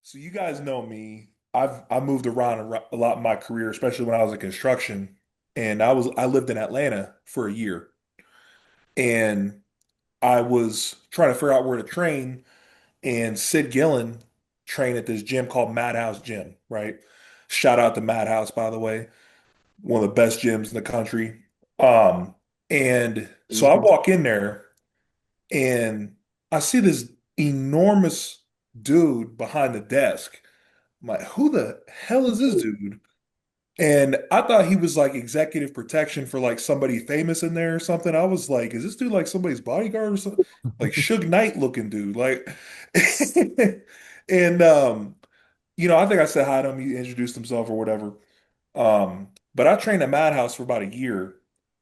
So you guys know me. I moved around a lot in my career, especially when I was in construction. And I lived in Atlanta for a year, and I was trying to figure out where to train. And Sid Gillen trained at this gym called Madhouse Gym, right? Shout out to Madhouse, by the way, one of the best gyms in the country. Um, and so I Mhm. walk in there, and I see this enormous dude behind the desk. I'm like, who the hell is this dude? And I thought he was like executive protection for like somebody famous in there or something. I was like, is this dude like somebody's bodyguard or something? Like Suge Knight looking dude. Like, and I think I said hi to him. He introduced himself or whatever. But I trained at Madhouse for about a year,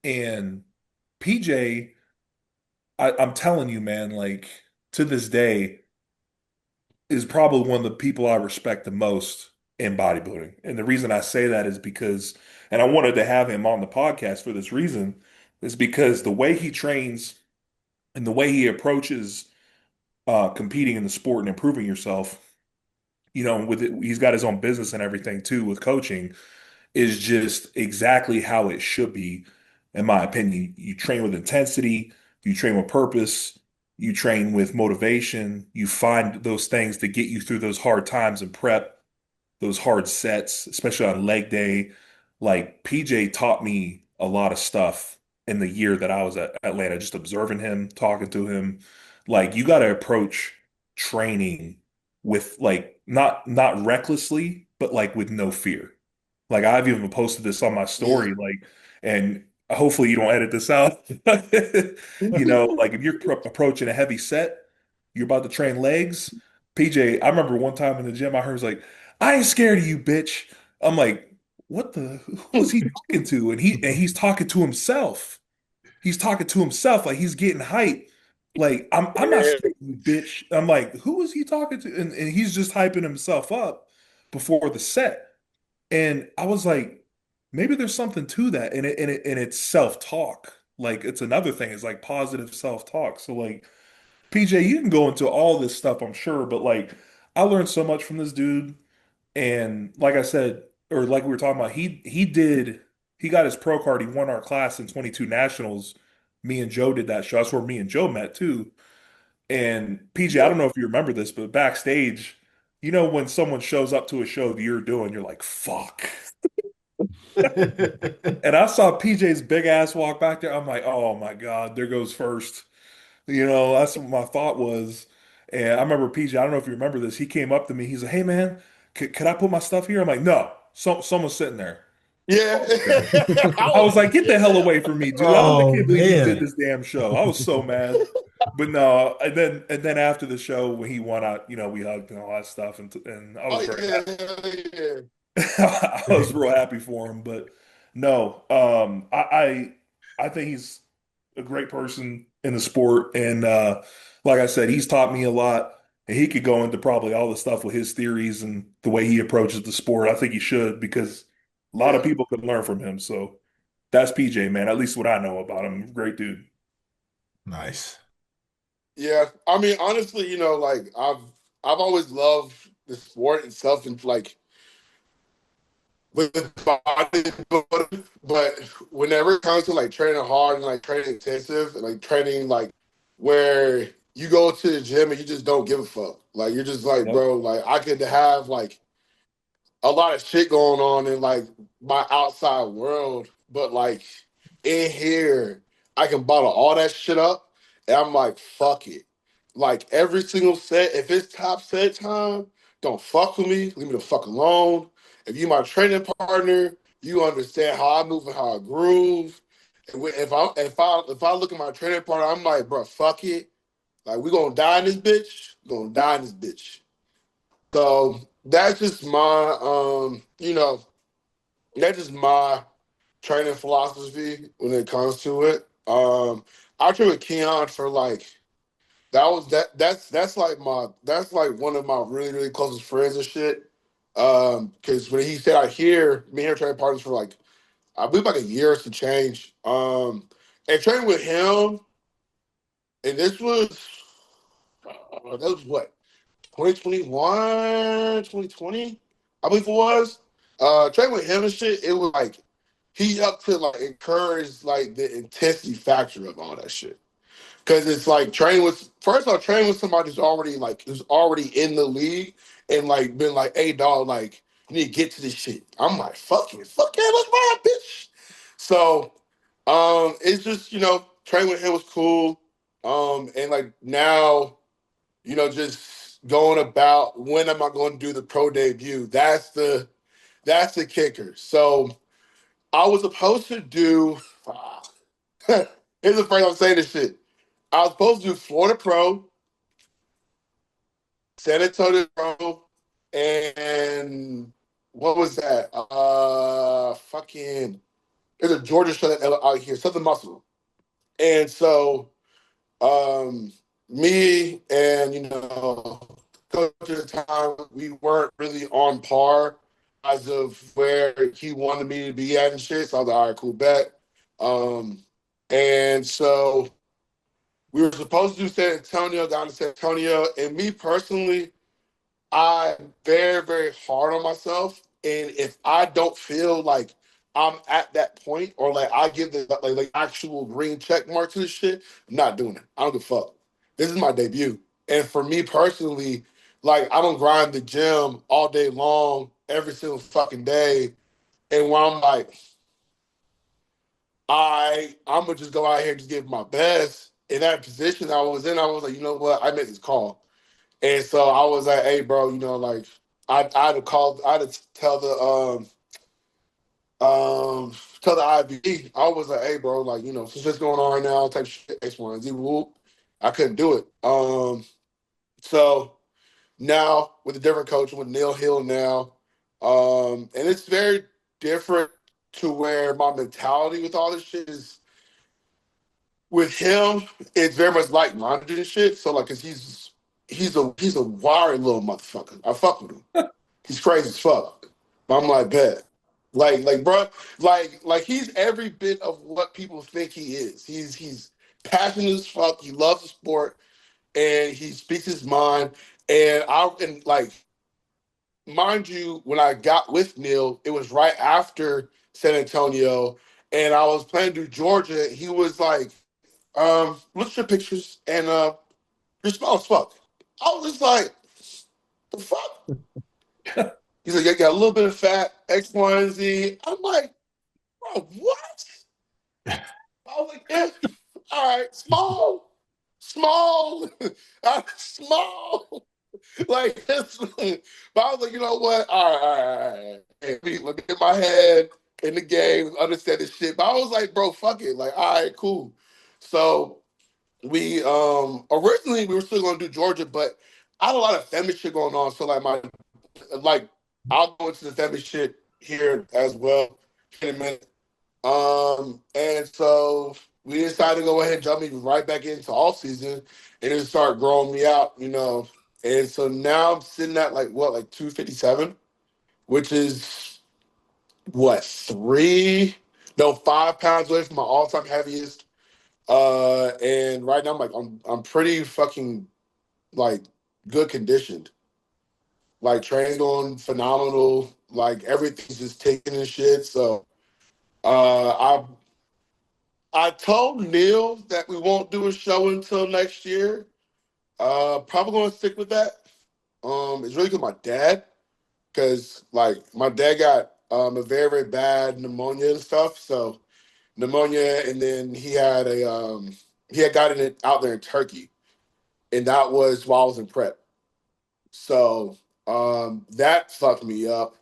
and PJ, I'm telling you, man, like to this day, is probably one of the people I respect the most in bodybuilding. And the reason I say that is because, and I wanted to have him on the podcast for this reason, is because the way he trains and the way he approaches competing in the sport and improving yourself, with it, he's got his own business and everything too with coaching, is just exactly how it should be, in my opinion. You train with intensity, you train with purpose, you train with motivation, you find those things that get you through those hard times in prep, those hard sets, especially on leg day. Like PJ taught me a lot of stuff in the year that I was at Atlanta, just observing him, talking to him. Like you got to approach training with like not recklessly, but like with no fear. Like I've even posted this on my Yeah. story, like, and hopefully you don't edit this out. Like if you're approaching a heavy set, you're about to train legs. PJ, I remember one time in the gym, I heard was like, "I ain't scared of you, bitch." I'm like, "What the? Who is he talking to?" And he's talking to himself. He's talking to himself, like he's getting hype. Like I'm not Yeah. scared of you, bitch. I'm like, who is he talking to? And he's just hyping himself up before the set. And I was like, maybe there's something to that. And it's self-talk. Like it's another thing, it's like positive self-talk. So like PJ, you can go into all this stuff, I'm sure, but like I learned so much from this dude. And like I said, or like we were talking about, he got his pro card, he won our class in 22 Nationals. Me and Joe did that show. That's where me and Joe met too. And PJ, I Yeah. don't know if you remember this, but backstage, when someone shows up to a show that you're doing, you're like, fuck. And I saw PJ's big ass walk back there. I'm like, oh my God, there goes first. That's what my thought was. And I remember PJ, I don't know if you remember this. He came up to me. He's like, hey man, could I put my stuff here? I'm like, no, someone's sitting there. Yeah. Okay. I I was was, like, get the hell away from me, dude. I Oh can't believe you did man. this damn show. I was so mad. But no, and then after the show when he won out, we hugged and all that stuff, and I was oh very yeah, hell yeah. I was real happy for him, but no, I think he's a great person in the sport, and like I said, he's taught me a lot, and he could go into probably all the stuff with his theories and the way he approaches the sport. I think he should because a lot of Yeah. people could learn from him. So that's PJ, man. At least what I know about him, great dude. Nice. Yeah. I mean, honestly, like I've always loved the sport itself and like with bodybuilding, but whenever it comes to like training hard and like training intensive and like training like where you go to the gym and you just don't give a fuck. Like you're just like, Yep. bro, like I could have like a lot of shit going on in like my outside world, but like in here, I can bottle all that shit up, and I'm like, fuck it. Like every single set, if it's top set time, don't fuck with me. Leave me the fuck alone. If you my training partner, you understand how I move and how I groove. And if I look at my training partner, I'm like, bro, fuck it. Like we gonna die in this bitch. We gonna die in this bitch. So that's just my that's just my training philosophy when it comes to it. I trained with Keon for like that's like one of my really, really closest friends and shit. Because when he said out here, me and him training partners for like I believe like a year to change. And training with him, and this was that was what? 2021, 2020, I believe it was. Training with him and shit, it was like he helped to like encourage like the intensity factor of all that shit. Cause it's like training with first off, training with somebody who's already in the league and like been like, hey dog, like you need to get to this shit. I'm like, fuck yeah, let's ride, bitch. So it's just, training with him was cool. And like now, just going about when am I going to do the pro debut? That's the kicker. So I was supposed to do here's the first I'm saying this shit. I was supposed to do Florida Pro, San Antonio Pro, and what was that? Fucking there's a Georgia show out here, Southern Muscle. And so um me and coach at the time, we weren't really on par as of where he wanted me to be at and shit. So I was like, all right, cool, bet. And so we were supposed to do San Antonio, got to San Antonio, and me personally, I'm very, very hard on myself. And if I don't feel like I'm at that point or like I give the like actual green check mark to this shit, I'm not doing it. I don't give a fuck. This is my debut. And for me personally, like I don't grind the gym all day long, every single fucking day. And when I'm like, I'm gonna just go out here and just give my best. In that position I was in, I was like, you know what? I made this call. And so I was like, hey, bro, like I'd have called, I'd have tell the IFBB. I was like, hey, bro, like, since what's going on right now, type shit, X, Y, and Z, whoop. I couldn't do it. So now with a different coach, with Neil Hill now, and it's very different to where my mentality with all this shit is with him, it's very much like minded and shit. So like, cause he's a wiry little motherfucker. I fuck with him. He's crazy as fuck. But I'm like, bet. Bro, like he's every bit of what people think he is. He's passionate as fuck. He loves the sport, and he speaks his mind. And like, mind you, when I got with Neil, it was right after San Antonio, and I was playing through Georgia. He was like, look at your pictures, and you're small as fuck. I was just like, the fuck? He's like, you got a little bit of fat, X, Y, and Z. I'm like, bro, what? I was like, yeah, all right, small, small. Like, but I was like, you know what? All right. Hey, let me get my head in the game, understand this shit. But I was like, bro, fuck it. Like, all right, cool. So we originally we were still gonna do Georgia, but I had a lot of family shit going on. So like I'll go into the family shit here as well in a minute. And so we decided to go ahead and jump me right back into off season and then start growing me out. And so now I'm sitting at like 257, which is what 5 pounds away from my all time heaviest. And right now I'm pretty fucking like good conditioned. Like training's going phenomenal. Like everything's just taking and shit. So I told Neil that we won't do a show until next year. Probably gonna stick with that. It's really good my dad, because like my dad got a very, very bad pneumonia and stuff. So pneumonia, and then he had gotten it out there in Turkey, and that was while I was in prep. So that fucked me up.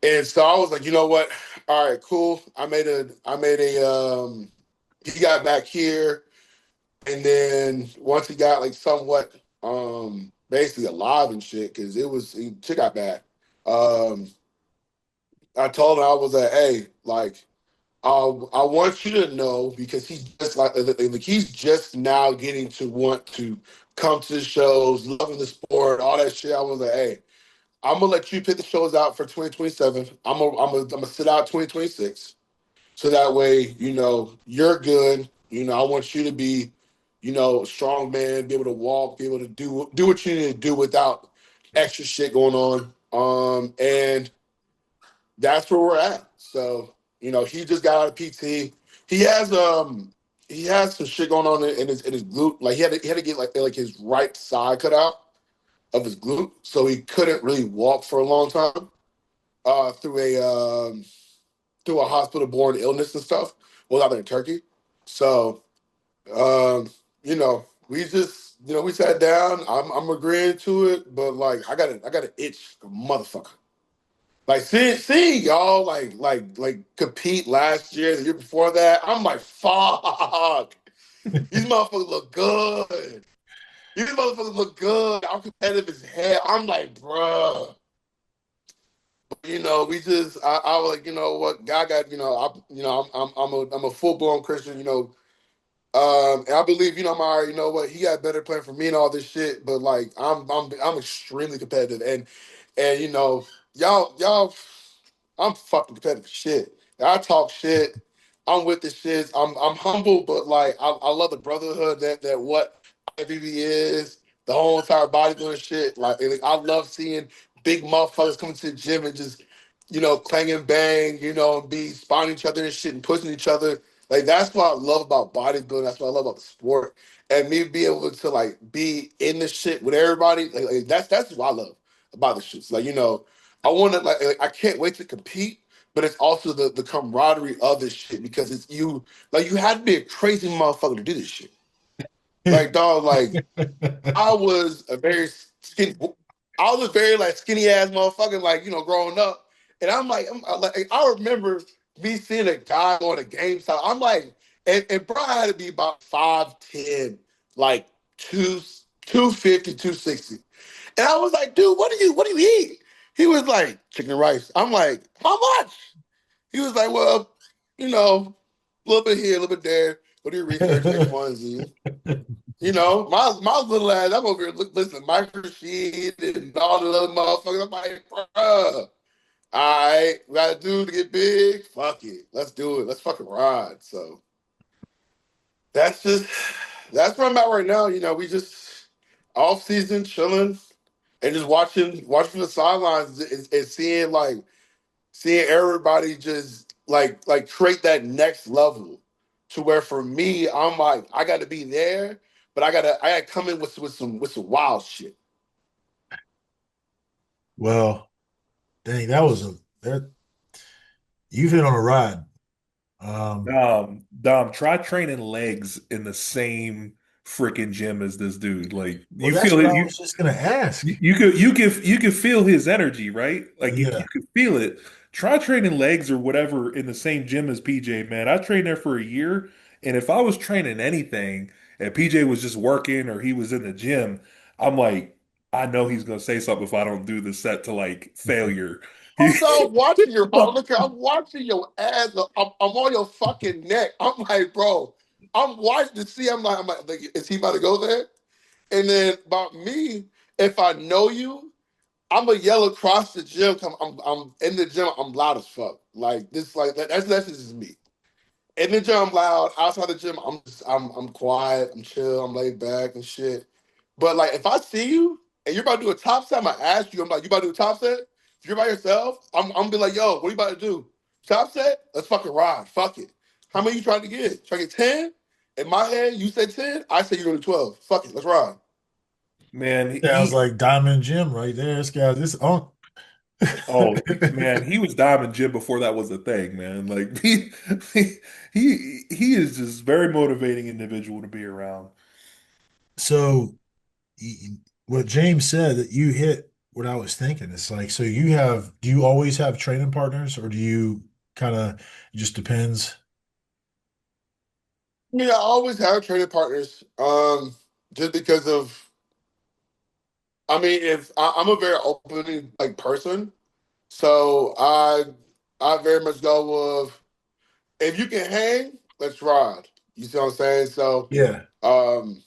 And so I was like, you know what? All right, cool. He got back here, and then once he got like somewhat basically alive and shit, because shit got bad. Um I told him, I was like, hey, like I want you to know, because he's just like he's just now getting to want to come to the shows, loving the sport, all that shit. I was like, hey, I'm gonna let you pick the shows out for 2027. I'm gonna sit out 2026, so that way you're good. I want you to be, strong man, be able to walk, be able to do what you need to do without extra shit going on. And that's where we're at. So, he just got out of PT. He has some shit going on in his glute. Like he had to get like his right side cut out of his glute, so he couldn't really walk for a long time. Through a hospital borne illness and stuff. Well, out there in Turkey. So, we just we sat down. I'm agreeing to it, but like I got an itch, a motherfucker. Like seeing y'all like compete last year, the year before that, I'm like, fuck. These motherfuckers look good. These motherfuckers look good. I'm competitive as hell. I'm like, bruh. We just I was like, you know what, God got, I'm a full blown Christian, and I believe, my, what, he got a better plan for me and all this shit. But like, I'm extremely competitive, and y'all, I'm fucking competitive shit. I talk shit. I'm with the shits. I'm humble, but like, I love the brotherhood that what IFBB is, the whole entire bodybuilding shit. Like, I love seeing big motherfuckers coming to the gym and just, clang and bang, and be spawning each other and shit and pushing each other. Like, that's what I love about bodybuilding. That's what I love about the sport. And me be able to like be in the shit with everybody. Like that's what I love about the shit. So, like, I want to like I can't wait to compete, but it's also the camaraderie of this shit because it's you. Like, you had to be a crazy motherfucker to do this shit. Like, dog, like I was a very skinny. I was a very like skinny ass motherfucker, like, growing up. And I remember me seeing a guy on a game side. I'm like, and bro had to be about 5'10", like 250, 260. And I was like, dude, what do you eat? He was like, chicken and rice. I'm like, how much? He was like, well, a little bit here, a little bit there. Go do your research, X, Y, and Z. My little ass, I'm over here listen, microchip and all the other motherfuckers. I'm like, bruh, all right, we got to do to get big. Fuck it. Let's do it. Let's fucking ride. So that's just, that's where I'm at right now. We just off season chilling and just watching from the sidelines and seeing everybody just like create that next level to where for me, I'm like, I got to be there, but I gotta come in with some wild shit. Well, dang, that you've hit on a ride. Um, Dom, try training legs in the same freaking gym as this dude. Like well, you that's feel what it, I was just gonna ask. you could feel his energy, right? Like you Yeah. could feel it. Try training legs or whatever in the same gym as PJ, man. I trained there for a year, and if I was training anything and PJ was just working or he was in the gym, I'm like, I know he's gonna say something if I don't do the set to like failure. He, I'm not watching your motherfucker. I'm watching your ass. I'm on your fucking neck. I'm like, bro, I'm watching to see. I'm like, is he about to go there? And then about me, if I know you, I'm gonna yell across the gym. I'm in the gym. I'm loud as fuck. Like this, like that. That's just me. In the gym, I'm loud. Outside the gym, I'm quiet. I'm chill. I'm laid back and shit. But like, if I see you and you're about to do a top set, I'm gonna ask you. I'm like, you about to do a top set? If you're by yourself, I'm gonna be like, yo, what are you about to do? Top set? Let's fucking ride. Fuck it. How many you trying to get? Try to get 10? In my head, you said 10. I say you're gonna do 12. Fuck it. Let's ride. man, Sounds like Diamond Jim right there. This unk. man, he was Diamond Jim before that was a thing, man. Like he is just very motivating individual to be around. So what James said that you hit what I was thinking. It's like, so do you always have training partners or do you kind of, it just depends? Yeah, I always have training partners. Just because of, if I'm a very open like person, so I very much go with, if you can hang, let's ride. You see what I'm saying? So, Yeah. um,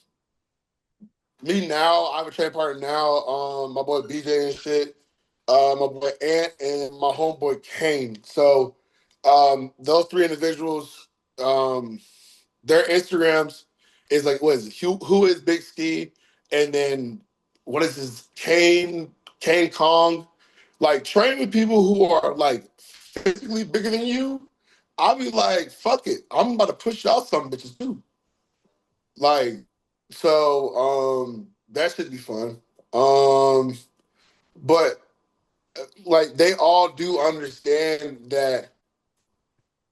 me now, I have a training partner now. My boy BJ and shit. My boy Ant and my homeboy Kane. So, those three individuals, their Instagrams It's like what is it? Who is Big Ski? And then what is this Kane Kong? Like training with people who are like physically bigger than you, I'll be like, fuck it. I'm about to push y'all some bitches too. Like, so that should be fun. Um, but like they all do understand that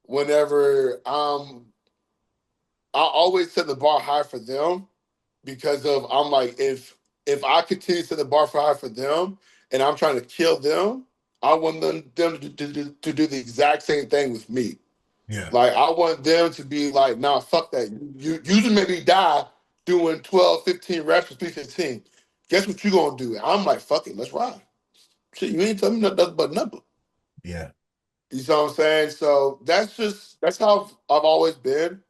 whenever I always set the bar high for them because of I'm like if I continue to set the bar for high for them and I'm trying to kill them, I want them to do the exact same thing with me. Yeah. Like I want them to be like, nah, fuck that. You just made me die doing 12, 15 reps with 315. Guess what you gonna do? I'm like, fuck it, let's ride. Shit, you ain't telling me nothing but number. Yeah. You know what I'm saying? So that's how I've always been.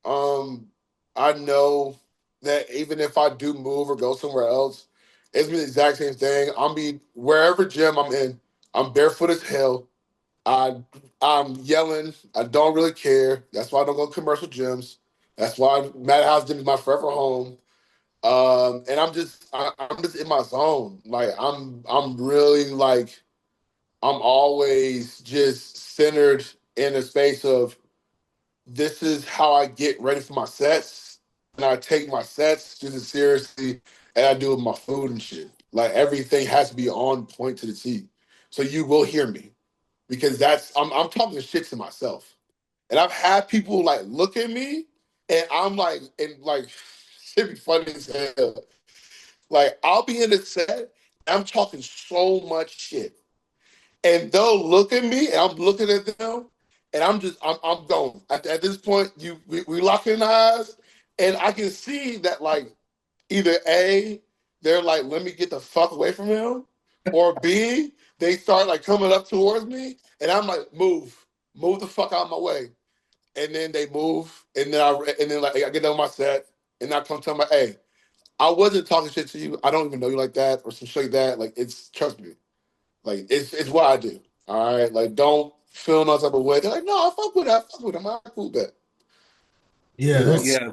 Um, I know that even if I do move or go somewhere else, it's be the exact same thing. I'm be wherever gym I'm in, I'm barefoot as hell. I I'm yelling. I don't really care. That's why I don't go to commercial gyms. That's why Madhouse Gym is my forever home. And I'm just in my zone. Like I'm really like I'm always just centered in a space of this is how I get ready for my sets, and I take my sets just as seriously as I do with my food and shit. Like everything has to be on point to the T. So you will hear me because I'm talking shit to myself. And I've had people like look at me and I'm like and like shit be funny as hell. Like I'll be in the set, I'm talking so much shit. And they'll look at me and I'm looking at them and I'm going. At this point, we lock in eyes and I can see that like either A, they're like, let me get the fuck away from him, or B, they start like coming up towards me, and I'm like, move the fuck out of my way. And then they move, and then like I get done with my set, and I come tell my, hey, I wasn't talking shit to you. I don't even know you like that, or some shit like that. Like it's trust me, like it's what I do. All right, like don't feel no type of way. They're like, no, I fuck with that. I fuck with him. I cool with that. Yeah, You know. that's Yeah,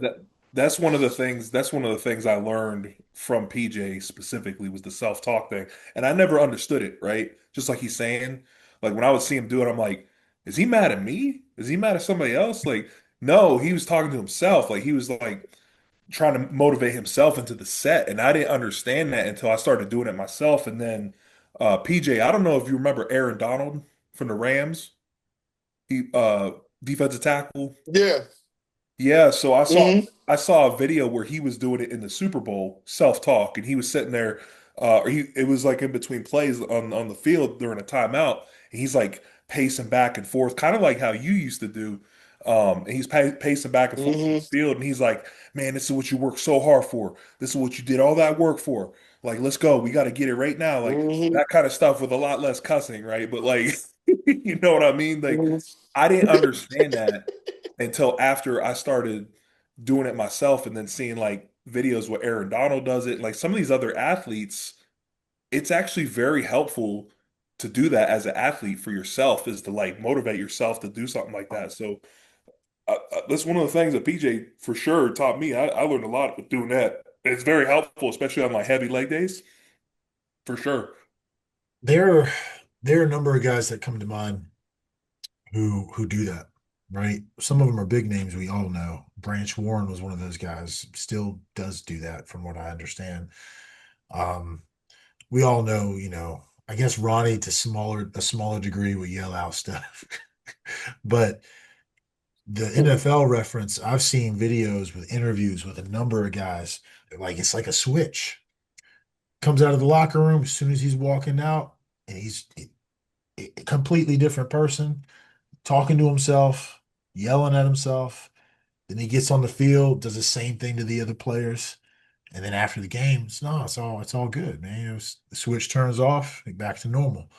that's one of the things. That's one of the things I learned from PJ specifically was the self-talk thing, and I never understood it. Right, just like he's saying, like when I would see him do it, I'm like, is he mad at me? Is he mad at somebody else? Like, no, he was talking to himself. Like he was like trying to motivate himself into the set, and I didn't understand that until I started doing it myself. And then PJ, I don't know if you remember Aaron Donald from the Rams. He defensive tackle. Yeah. Yeah, so Mm-hmm. I saw a video where he was doing it in the Super Bowl, self-talk, and he was sitting there, or he it was like in between plays on the field during a timeout, and he's like pacing back and forth, kind of like how you used to do. And he's pacing back and forth on the Mm-hmm. field, and he's like, "Man, this is what you worked so hard for. This is what you did all that work for. Like, let's go. We got to get it right now." Like Mm-hmm. that kind of stuff with a lot less cussing, right? But like, you know what I mean? Like, Mm-hmm. I didn't understand that until after I started doing it myself and then seeing like videos where Aaron Donald does it. Like some of these other athletes, it's actually very helpful to do that as an athlete for yourself is to like motivate yourself to do something like that. So that's one of the things that PJ for sure taught me. I learned a lot with doing that. It's very helpful, especially on my heavy leg days, for sure. there there are a number of guys that come to mind who do that, right? Some of them are big names we all know. Branch Warren was one of those guys, still does do that from what I understand. Um, we all know, I guess Ronnie to a smaller degree would yell out stuff. But the NFL reference, I've seen videos with interviews with a number of guys. Like it's like a switch. Comes out of the locker room as soon as he's walking out, and he's a completely different person, talking to himself, yelling at himself. Then he gets on the field, does the same thing to the other players. And then after the game, it's all good, man. The switch turns off, back to normal.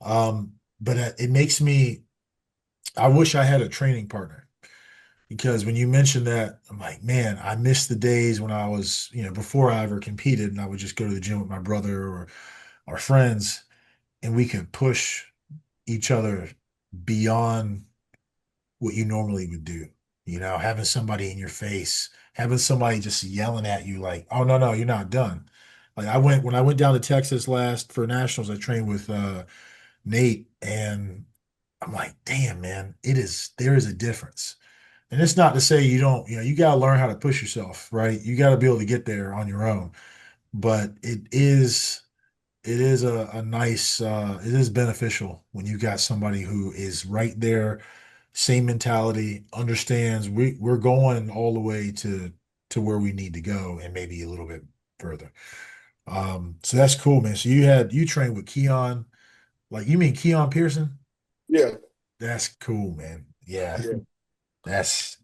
But it makes me. I wish I had a training partner because when you mentioned that, I'm like, man, I miss the days when I was, before I ever competed, and I would just go to the gym with my brother or our friends, and we could push each other beyond what you normally would do. Having somebody in your face, having somebody just yelling at you like, "Oh no, you're not done." Like when I went down to Texas last for nationals, I trained with Nate, and I'm like, "Damn, man, there is a difference." And it's not to say you don't, you got to learn how to push yourself, right? You got to be able to get there on your own. But it is a nice, it is beneficial when you got somebody who is right there, same mentality, understands we're going all the way to where we need to go and maybe a little bit further. So that's cool, man. So you trained with Keon, like you mean Keon Pearson? Yeah, That's cool, man. Yeah, yeah. that's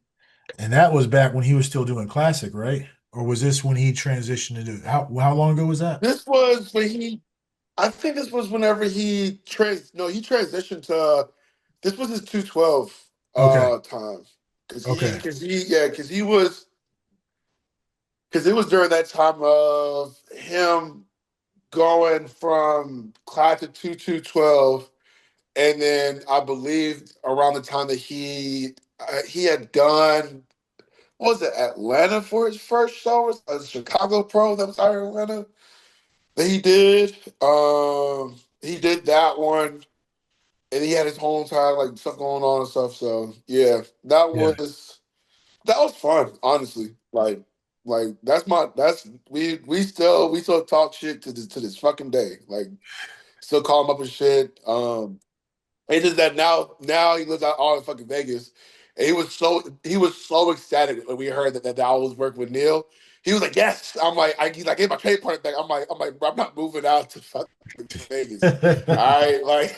and that was back when he was still doing classic, right? Or was this when he transitioned to do how long ago was that? This was when I think this was whenever he transitioned to, this was his 212 Okay, time. okay, Because it was during that time of him going from classic to 212, and then I believe around the time that he had done, what was it, Atlanta for his first show, or Chicago Pro, that was out of Atlanta that he did. He did that one, and he had his whole entire like stuff going on and stuff. So yeah, yeah. that was fun, honestly. Like we still talk shit to this fucking day. Like still call him up and shit. It's just that now he lives out all in fucking Vegas. And he was so ecstatic when we heard that I was working with Neil. He was like, "Yes." I'm like, he's like, "Get my trade partner back." I'm like, "Bro, I'm not moving out to fucking Vegas. All right, like,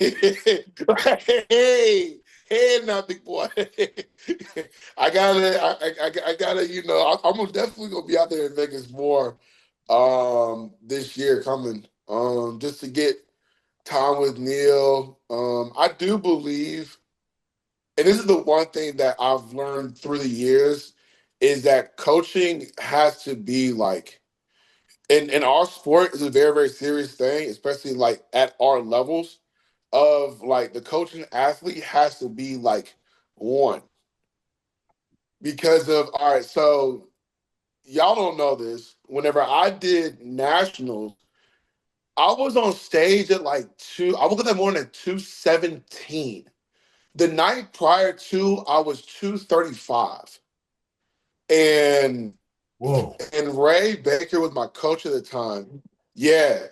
hey, now, big boy. I gotta, I'm definitely gonna be out there in Vegas more, this year coming, just to get time with Neil. I do believe, and this is the one thing that I've learned through the years, is that coaching has to be like, in our sport is a very, very serious thing, especially like at our levels of like the coaching athlete has to be like one because of, all right, so y'all don't know this. Whenever I did nationals, I was on stage at like I woke up that morning at 2:17. The night prior to, I was 2:35. And Whoa. Ray Baker was my coach at the time. Yeah.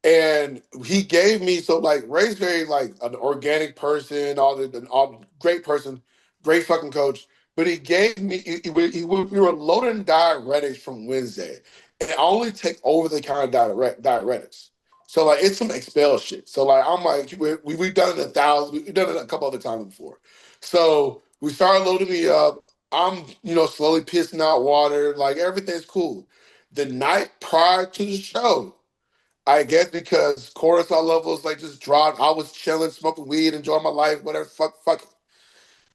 And he gave me, so like Ray's very like an organic person, all great person, great fucking coach. But he gave me, we were loading diuretics from Wednesday, and I only take over the counter diuretics. So like it's some expel shit. So like I'm like we've done it 1,000, we've done it a couple other times before. So we started loading me up. I'm slowly pissing out water, like everything's cool. The night prior to the show, I guess because cortisol levels like just dropped. I was chilling, smoking weed, enjoying my life, whatever. Fuck it.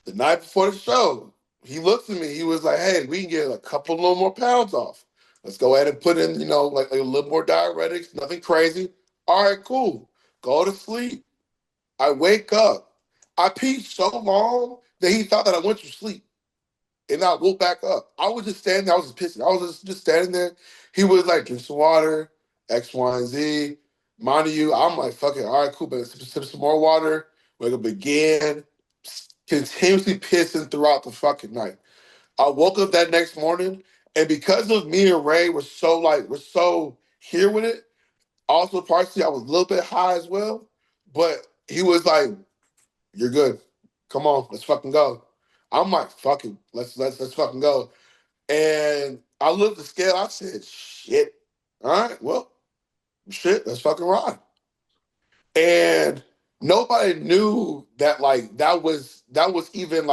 The night before the show, he looks at me. He was like, "Hey, we can get a couple little more pounds off. Let's go ahead and put in, like a little more diuretics. Nothing crazy. All right, cool. Go to sleep." I wake up. I peed so long that he thought that I went to sleep, and I woke back up. I was just standing there. I was just pissing. I was just standing there. He was like, "Drink some water, X, Y, and Z." Mind you, I'm like, "Fuck it. All right, cool, but sip some more water." Wake up again, continuously pissing throughout the fucking night. I woke up that next morning, and because of me and Ray we're so here with it. Also, partially, I was a little bit high as well, but he was like, "You're good. Come on, let's fucking go." I'm like, "Fuck it, let's fucking go." And I looked at the scale. I said, "Shit. All right, well, shit. Let's fucking ride." And nobody knew that like that was even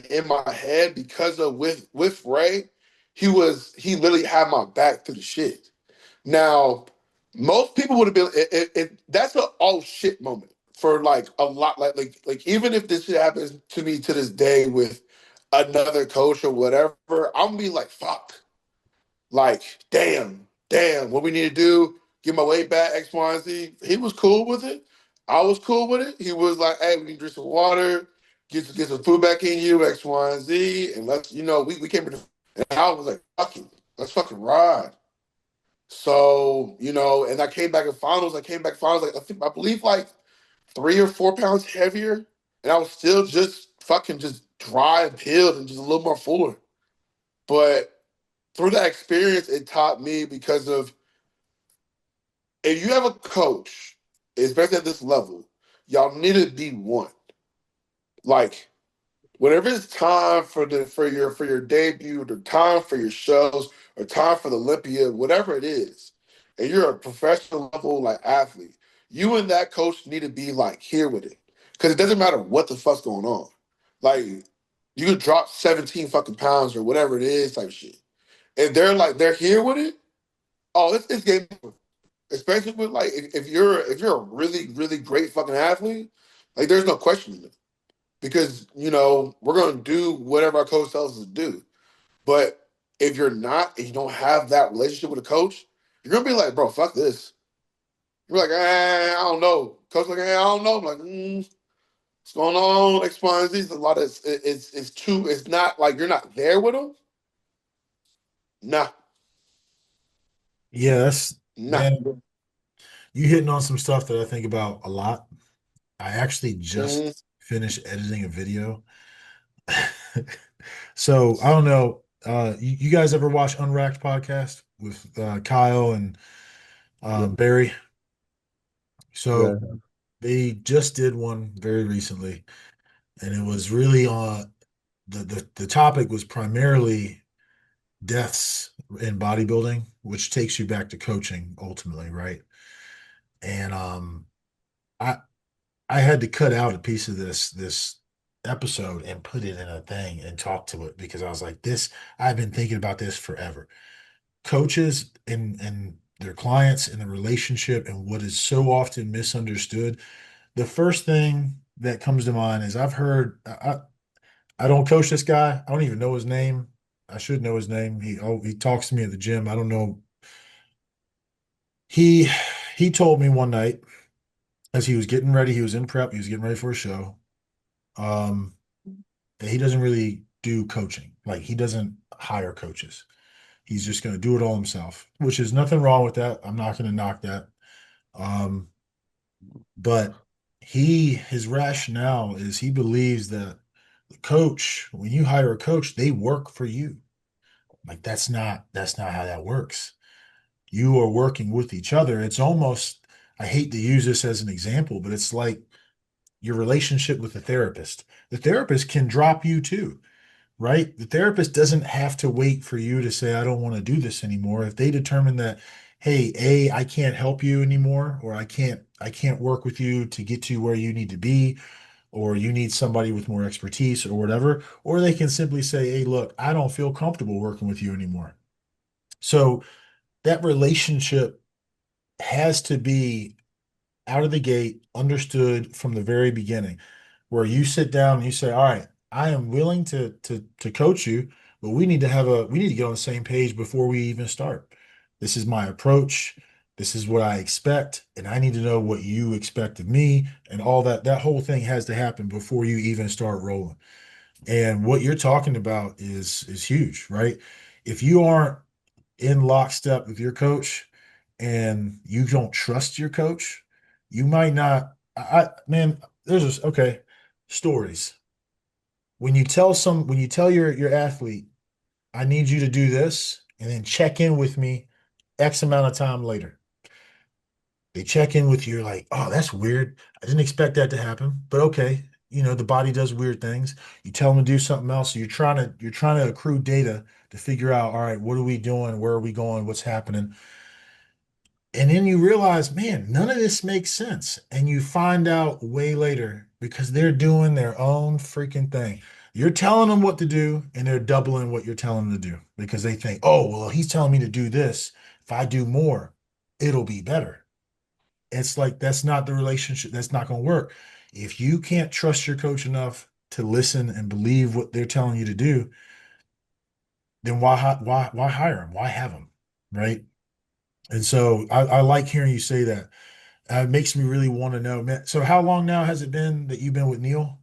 in my head because of with Ray, he literally had my back to the shit. Now, most people would have been that's a oh shit moment for like a lot, like even if this shit happens to me to this day with another coach or whatever, I'm gonna be like, fuck. Like, damn, what we need to do, get my weight back, X, Y, and Z. He was cool with it. I was cool with it. He was like, "Hey, we can drink some water, get some food back in you, X, Y, and Z, and let's, we came here. And I was like, fuck it, let's fucking ride. So, and I came back in finals. I came back finals like I believe like 3 or 4 pounds heavier. And I was still just fucking just dry and peeled and just a little more fuller. But through that experience, it taught me because of if you have a coach, especially at this level, y'all need to be one. Like whenever it's time for your debut, or time for your shows, or time for the Olympia, whatever it is, and you're a professional level like athlete, you and that coach need to be like here with it. Because it doesn't matter what the fuck's going on. Like you could drop 17 fucking pounds or whatever it is, type shit. And they're here with it. Oh, it's game over. Especially with like if you're a really, really great fucking athlete, like there's no questioning it because we're gonna do whatever our coach tells us to do. But if you're not, and you don't have that relationship with a coach, you're gonna be like, bro, fuck this. You're like, I don't know. Coach like, I don't know. I'm like, what's going on? X, Y, and Z. It's a lot of it's too. It's not like you're not there with them. Nah, Yeah, that's nah. man, you hitting on some stuff that I think about a lot. I actually Mm-hmm. just finished editing a video. So I don't know. You guys ever watch Unwrapped podcast with Kyle and Yeah. Barry? So Yeah. they just did one very recently, and it was really on the topic was primarily deaths in bodybuilding, which takes you back to coaching ultimately, right? And I I had to cut out a piece of this episode and put it in a thing and talk to it because I was like, this, I've been thinking about this forever. Coaches and their clients and the relationship and what is so often misunderstood. The first thing that comes to mind is I've heard I don't coach this guy. I don't even know his name. I should know his name. He talks to me at the gym. I don't know. He he told me one night as he was getting ready, he was in prep, he was getting ready for a show. Um, that he doesn't really do coaching. Like he doesn't hire coaches. He's just going to do it all himself, which is nothing wrong with that. I'm not going to knock that. Um, but his rationale is he believes that the coach, when you hire a coach, they work for you. Like that's not how that works. You are working with each other. It's almost, I hate to use this as an example, but it's like your relationship with the therapist. The therapist can drop you too, right? The therapist doesn't have to wait for you to say, I don't want to do this anymore. If they determine that, hey, I can't help you anymore, or I can't work with you to get to where you need to be, or you need somebody with more expertise or whatever, or they can simply say, hey, look, I don't feel comfortable working with you anymore. So that relationship has to be out of the gate, understood from the very beginning, where you sit down and you say, "All right, I am willing to coach you, but we need to get on the same page before we even start. This is my approach. This is what I expect, and I need to know what you expect of me, and all that. That whole thing has to happen before you even start rolling. And what you're talking about is huge, right? If you aren't in lockstep with your coach and you don't trust your coach, you might not. Man, there's this, okay, stories. When you tell your athlete, I need you to do this, and then check in with me X amount of time later. They check in with you, like, oh, that's weird. I didn't expect that to happen, but okay. The body does weird things. You tell them to do something else. So you're trying to accrue data to figure out, all right, what are we doing? Where are we going? What's happening? And then you realize, man, none of this makes sense. And you find out way later because they're doing their own freaking thing. You're telling them what to do, and they're doubling what you're telling them to do because they think, oh, well, he's telling me to do this. If I do more, it'll be better. It's like that's not the relationship. That's not going to work. If you can't trust your coach enough to listen and believe what they're telling you to do, then why hire them? Why have them? Right. And so I like hearing you say that. It makes me really want to know, man. So how long now has it been that you've been with Neil?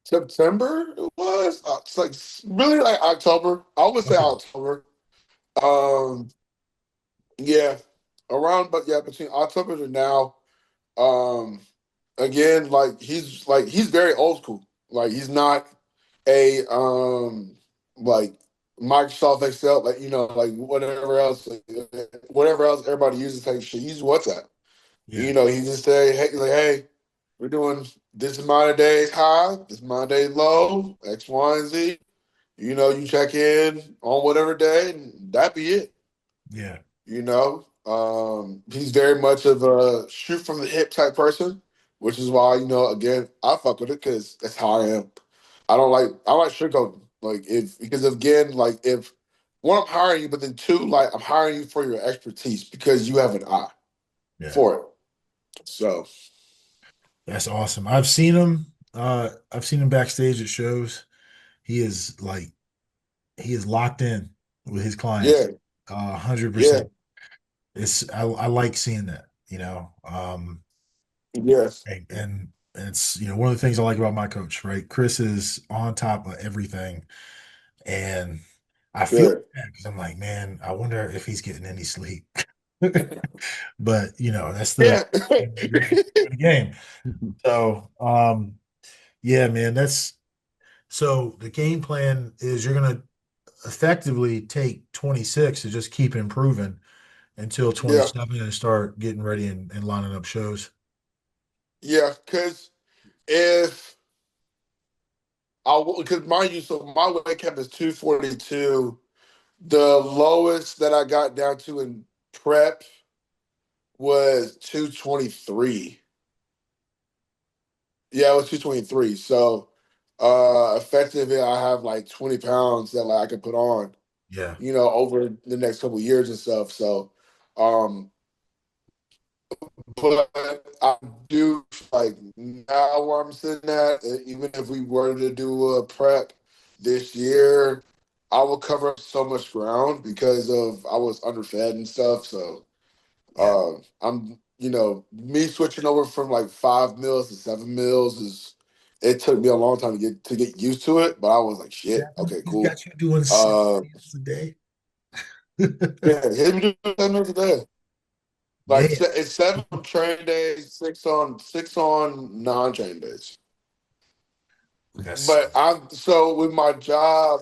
September it was. It's like really like October. I would say Okay. October. Um, yeah, around, but yeah, between October to now. Um, again, like he's very old school. Like he's not a like Microsoft Excel, like like whatever else everybody uses type shit. He uses WhatsApp. Yeah. He just say, hey, like, hey, we're doing this amount of days high, this amount of days low, X, Y, and Z. You check in on whatever day, and that be it. Yeah. He's very much of a shoot from the hip type person, which is why, again, I fuck with it because that's how I am. I like sugarcoating. Like if because again, like if one, I'm hiring you, but then two, like I'm hiring you for your expertise because you have an eye Yeah. for it. So That's awesome. I've seen him. I've seen him backstage at shows. He is like he is locked in with his yeah, clients, 100%. yeah, I like seeing that, yes, and it's one of the things I like about my coach, right? Chris is on top of everything, and I feel yeah. bad because I'm like, man, I wonder if he's getting any sleep. But that's the Yeah. the game. So, yeah, man, that's so the game plan is you're gonna effectively take 26 and just keep improving until Yeah, 27 and start getting ready and lining up shows. yeah, because mind you, so my weight cap is 242. The lowest that I got down to in prep was 223. Yeah, it was 223. So effectively I have like 20 pounds that like I could put on, Yeah. over the next couple of years and stuff. So um but I do like now where I'm sitting at, even if we were to do a prep this year, I will cover up so much ground because of I was underfed and stuff. So Yeah. I'm me switching over from like 5 meals to 7 meals is it took me a long time to get used to it, but I was like, shit, Seven? okay, He's cool. got you doing seven Uh, meals a day. yeah, hit me do 7 meals a day. Like Man, it's 7 on train days, six on non-train days. that's But I'm so with my job,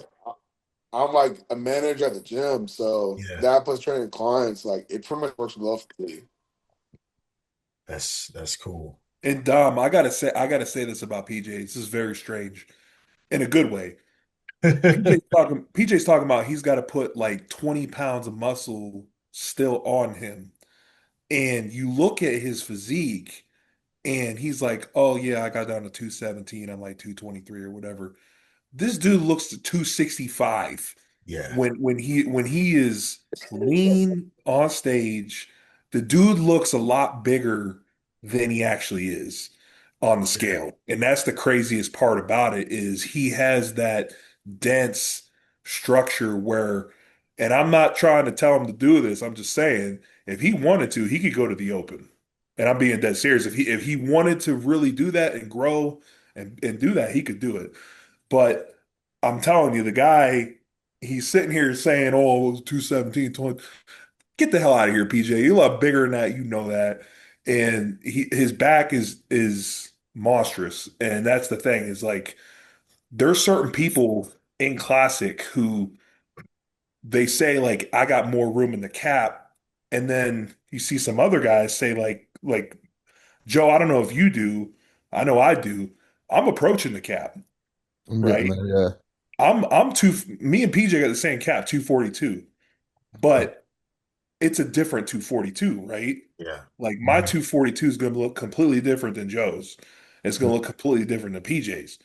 I'm like a manager at the gym, so yeah, that plus training clients, like it pretty much works well for me. that's cool. And Dom, I gotta say this about PJ. This is very strange in a good way. PJ's talking about he's got to put like 20 pounds of muscle still on him. And you look at his physique and he's like, "Oh yeah, I got down to 217. I'm like 223 or whatever." This dude looks to 265 Yeah, when he is lean on stage. The dude looks a lot bigger than he actually is on the yeah, scale. And that's the craziest part about it is he has that dense structure where, and I'm not trying to tell him to do this. I'm just saying if he wanted to, he could go to the open. And I'm being dead serious. If he wanted to really do that and grow and do that, he could do it. But I'm telling you, the guy, he's sitting here saying, oh, it was 217, 20. Get the hell out of here, PJ. You're a lot bigger than that. You know that. And his back is monstrous. And that's the thing, is like there's certain people in Classic who they say, like, I got more room in the cap. And then you see some other guys say, like Joe, I don't know if you do. I know I do. I'm approaching the cap, I'm getting right? there. Yeah. I'm two. Me and PJ got the same cap, 242, but it's a different 242, right? yeah. Like my Mhm. 242 is going to look completely different than Joe's. It's going to look completely different than PJ's.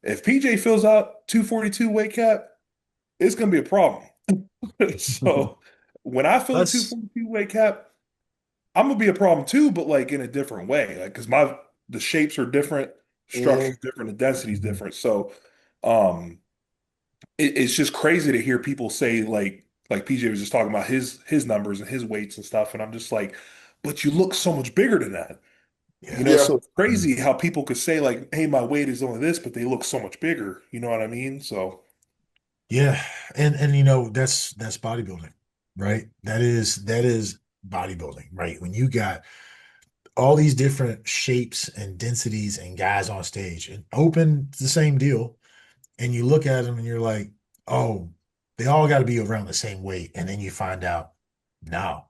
If PJ fills out 242 weight cap, it's going to be a problem. So when I fill a That's 242 weight cap, I'm going to be a problem too, but like in a different way. Like because the shapes are different, Mhm. structure's different, the density's different. So um it's just crazy to hear people say like PJ was just talking about his numbers and his weights and stuff, and I'm just like, but you look so much bigger than that. Yeah. So it's Mm. crazy how people could say like, "Hey, my weight is only this," but they look so much bigger. You know what I mean? So Yeah. And that's bodybuilding, right? That is bodybuilding, right? When you got all these different shapes and densities and guys on stage and open the same deal, and you look at them and you're like, oh, they all got to be around the same weight. And then you find out, no,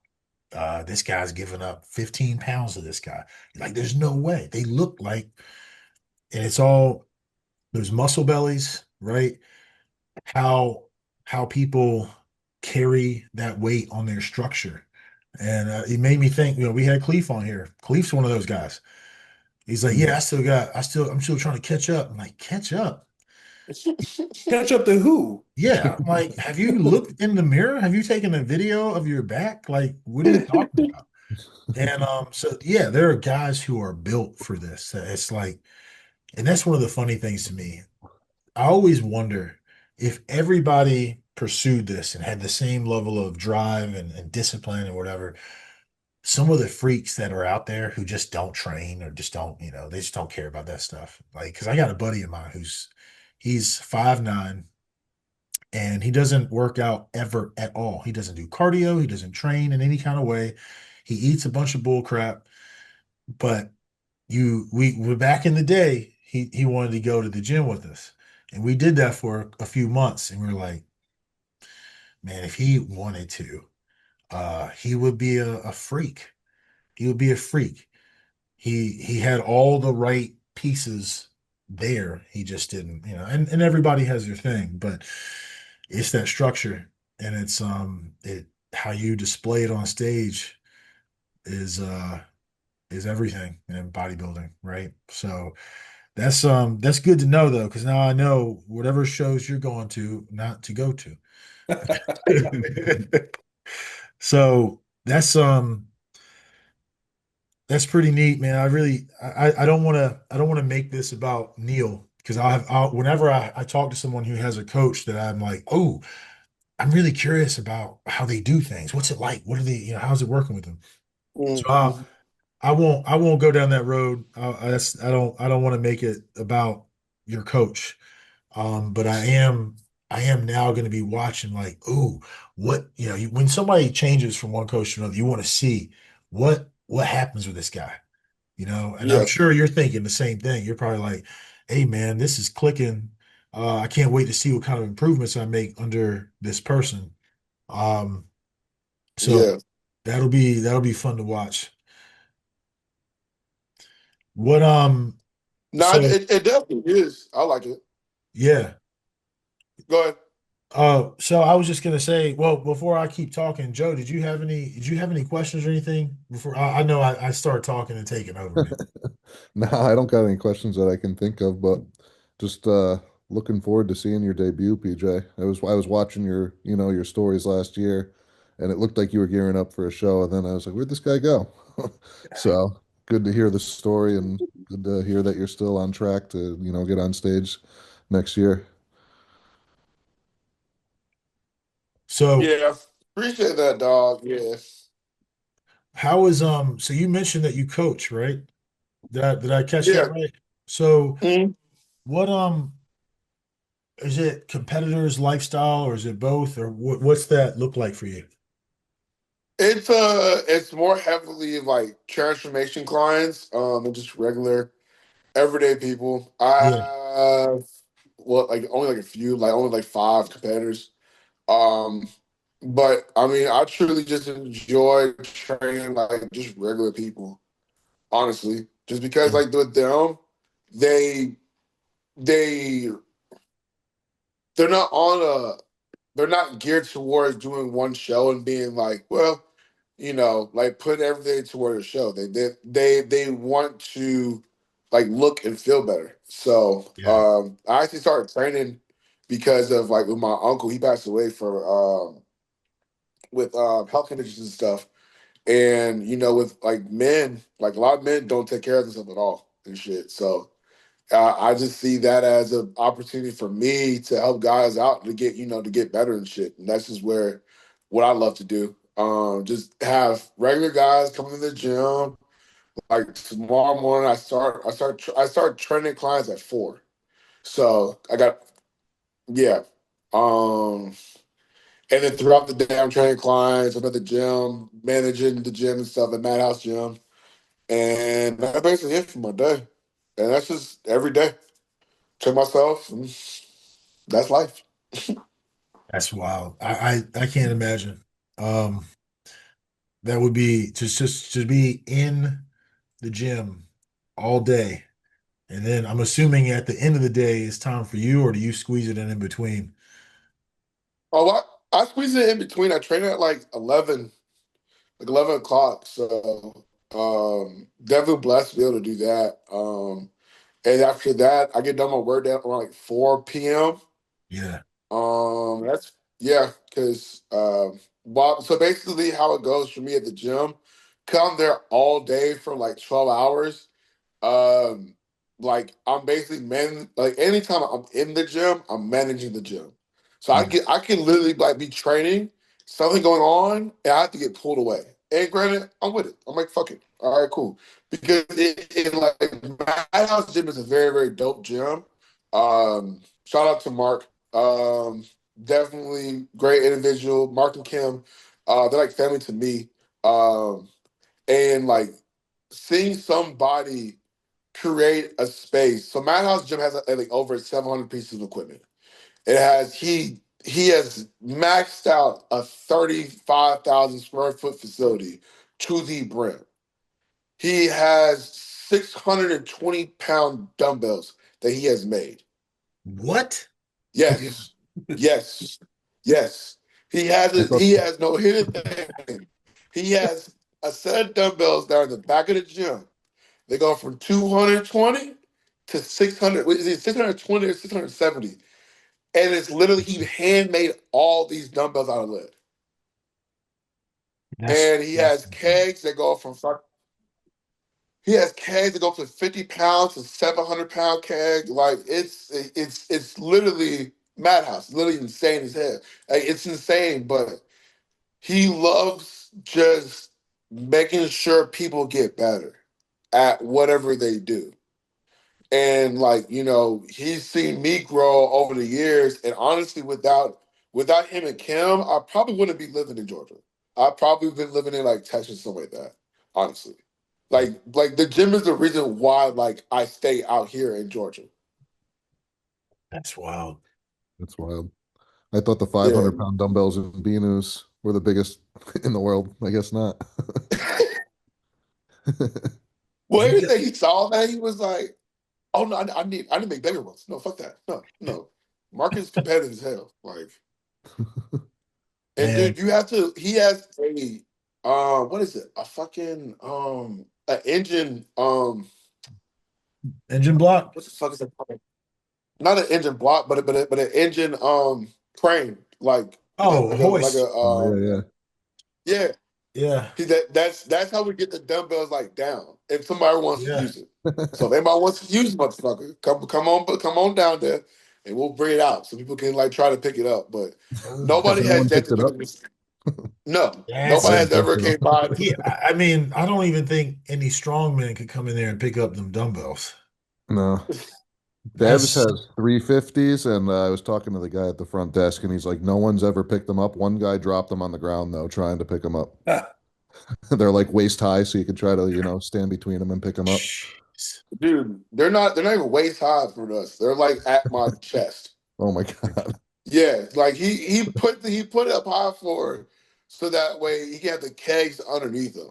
this guy's giving up 15 pounds of this guy. Like, there's no way. They look like, and it's all there's muscle bellies, right? How how people carry that weight on their structure. And it made me think, we had Cleef on here. Cleef's one of those guys. He's like, yeah, I'm still trying to catch up. I'm like, catch up? catch up to who? Yeah. I'm like, have you looked in the mirror? Have you taken a video of your back? Like, what are you talking about? And so yeah, there are guys who are built for this. It's like, and that's one of the funny things to me. I always wonder if everybody pursued this and had the same level of drive and discipline and whatever, some of the freaks that are out there who just don't train or just don't, they just don't care about that stuff. Like, because I got a buddy of mine he's 5'9" and he doesn't work out ever at all. He doesn't do cardio. He doesn't train in any kind of way. He eats a bunch of bull crap. But we back in the day, he wanted to go to the gym with us, and we did that for a few months, and we were like, man, if he wanted to, he would be a freak. He would be a freak. He had all the right pieces there. He just didn't, and everybody has their thing, but it's that structure, and it's it how you display it on stage is uh is everything in bodybuilding, right? So that's good to know though, because now I know whatever shows you're going to not to go to. So that's pretty neat, man. I don't want to make this about Neil because whenever I talk to someone who has a coach that I'm like, oh, I'm really curious about how they do things. What's it like? What are they, how's it working with them? So Mhm. I won't go down that road. I don't want to make it about your coach. But I am now going to be watching like, ooh, when somebody changes from one coach to another, you want to see what happens with this guy, and I'm Yeah, sure you're thinking the same thing. You're probably like, hey man, this is clicking. I can't wait to see what kind of improvements I make under this person. Um, so yeah. that'll be fun to watch. What No, so it definitely is. I like it. yeah. Go ahead. So I was just gonna say, well, before I keep talking, Joe, did you have any questions or anything before I know I start talking and taking over, man. No, I don't got any questions that I can think of, but just looking forward to seeing your debut, PJ. I was watching your stories last year, and it looked like you were gearing up for a show, and then I was like, where'd this guy go? So good to hear the story and good to hear that you're still on track to, get on stage next year. So Yeah, appreciate that, dog. Yeah. how is so you mentioned that you coach, right? Did I catch that Yeah. right? So Mhm. what is it competitors lifestyle or is it both or what's that look like for you? It's more heavily like transformation clients, and just regular everyday people. I Yeah. have like only like a few, like only like five competitors. Um, but I mean, I truly just enjoy training like just regular people, honestly. Just because Yeah. like with them, they they they're not on a they're not geared towards doing one show and being like, well, like put everything toward a show. They want to like look and feel better. So Yeah. I actually started training because of like with my uncle. He passed away for with health conditions and stuff. And with like men, like a lot of men don't take care of themselves at all and shit. So I just see that as an opportunity for me to help guys out to get to get better and shit. And that's just where what I love to do. Just have regular guys come in the gym, Like tomorrow morning, I start training clients at 4. So I got yeah. Um, and then throughout the day, I'm training clients. I'm at the gym, managing the gym and stuff at Madhouse Gym, and that's basically it for my day. And that's just every day. Check myself, and that's life. That's wild. I can't imagine. Um, that would be just to be in the gym all day. And then I'm assuming at the end of the day it's time for you, or do you squeeze it in between? Oh, I squeeze it in between. I train at like 11 o'clock. So definitely blessed to be able to do that. And after that, I get done my work at around like 4 p.m. Yeah. That's yeah, because well, so basically how it goes for me at the gym, come there all day for like 12 hours. Um, like I'm basically like anytime I'm in the gym, I'm managing the gym. So Yeah. I can literally like be training, something going on, and I have to get pulled away. And granted, I'm with it. I'm like, fuck it. All right, cool. Because it like Madhouse Gym is a very, very dope gym. Shout out to Mark. Definitely great individual. Mark and Kim, they're like family to me. And like seeing somebody create a space. So Madhouse Gym has like over 700 pieces of equipment. It has he has maxed out a 35,000 square foot facility to the brim. He has 620-pound dumbbells that he has made. What? Yes, yes, yes. I thought He has no hidden thing. He has a set of dumbbells down in the back of the gym. They go from 220 to 600. What is it, 620 or 670? And it's literally he handmade all these dumbbells out of lead. And That's he has kegs that go from 50 pounds to 700-pound keg. Like it's literally madhouse, literally insane as hell. Like it's insane, but he loves just making sure people get better at whatever they do. And like, he's seen me grow over the years. And honestly, without him and Kim, I probably wouldn't be living in Georgia. I'd probably been living in like Texas, something like that. Honestly. Like the gym is the reason why like I stay out here in Georgia. that's wild. that's wild. I thought the Yeah. 500-pound dumbbells in Venus were the biggest in the world. I guess not. Well, You get everything he saw that he was like, oh no, I need to make bigger ones. No, fuck that. No, no. Marcus competitive as hell. Like, and man, dude, he has a what is it? A fucking an engine engine block. what the fuck is that called? Not an engine block, but an engine crane. Oh, Like a hoist. Oh yeah, yeah. yeah. Yeah. See that's how we get the dumbbells like down if somebody wants to Yeah. use it. So if anybody wants to use motherfucker, come on down there and we'll bring it out so people can like try to pick it up. But Oh, Has nobody has anyone yet picked to it pick up? it. No, that's nobody I has haven't picked ever it came up. by. yeah. I mean, I don't even think any strongman could come in there and pick up them dumbbells. No. Devs That's has 350s, and I was talking to the guy at the front desk, and he's like, no one's ever picked them up. One guy dropped them on the ground, though, trying to pick them up. They're like waist high, so you could try to, stand between them and pick them up. jeez. Dude, they're not even waist high for us. They're like at my chest. Oh my God. Yeah, like he put it up high for so that way he can have the kegs underneath him.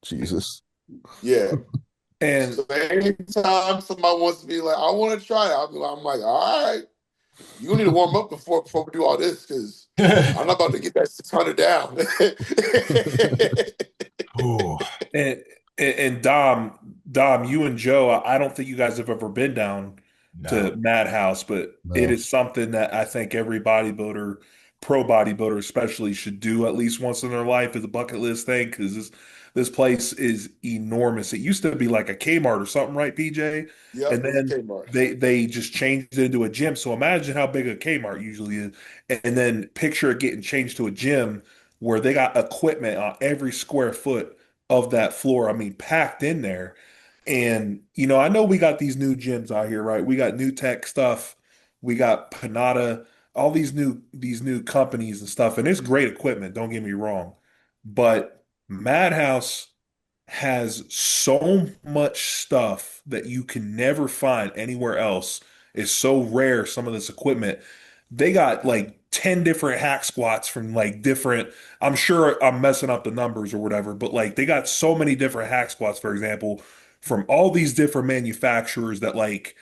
Jesus. Yeah. And So anytime somebody wants to be like, I want to try it, I'm like, all right, you need to warm up before we do all this because I'm not about to get that 600 down. Oh and and Dom, you and Joe, I don't think you guys have ever been down no. to Madhouse, but it No. is something that I think every bodybuilder, pro bodybuilder especially, should do at least once in their life as a bucket list thing because this place is enormous. It used to be like a Kmart or something, right, PJ? Yep, And it was a then Kmart. they just changed it into a gym. So imagine how big a Kmart usually is, and then picture it getting changed to a gym where they got equipment on every square foot of that floor. I mean, packed in there. And, I know we got these new gyms out here, right? We got new tech stuff. We got Panada, all these new companies and stuff. And it's great equipment, don't get me wrong. But Madhouse has so much stuff that you can never find anywhere else. It's so rare, some of this equipment. They got like 10 different hack squats from like different, I'm sure I'm messing up the numbers or whatever, but like they got so many different hack squats, for example, from all these different manufacturers that like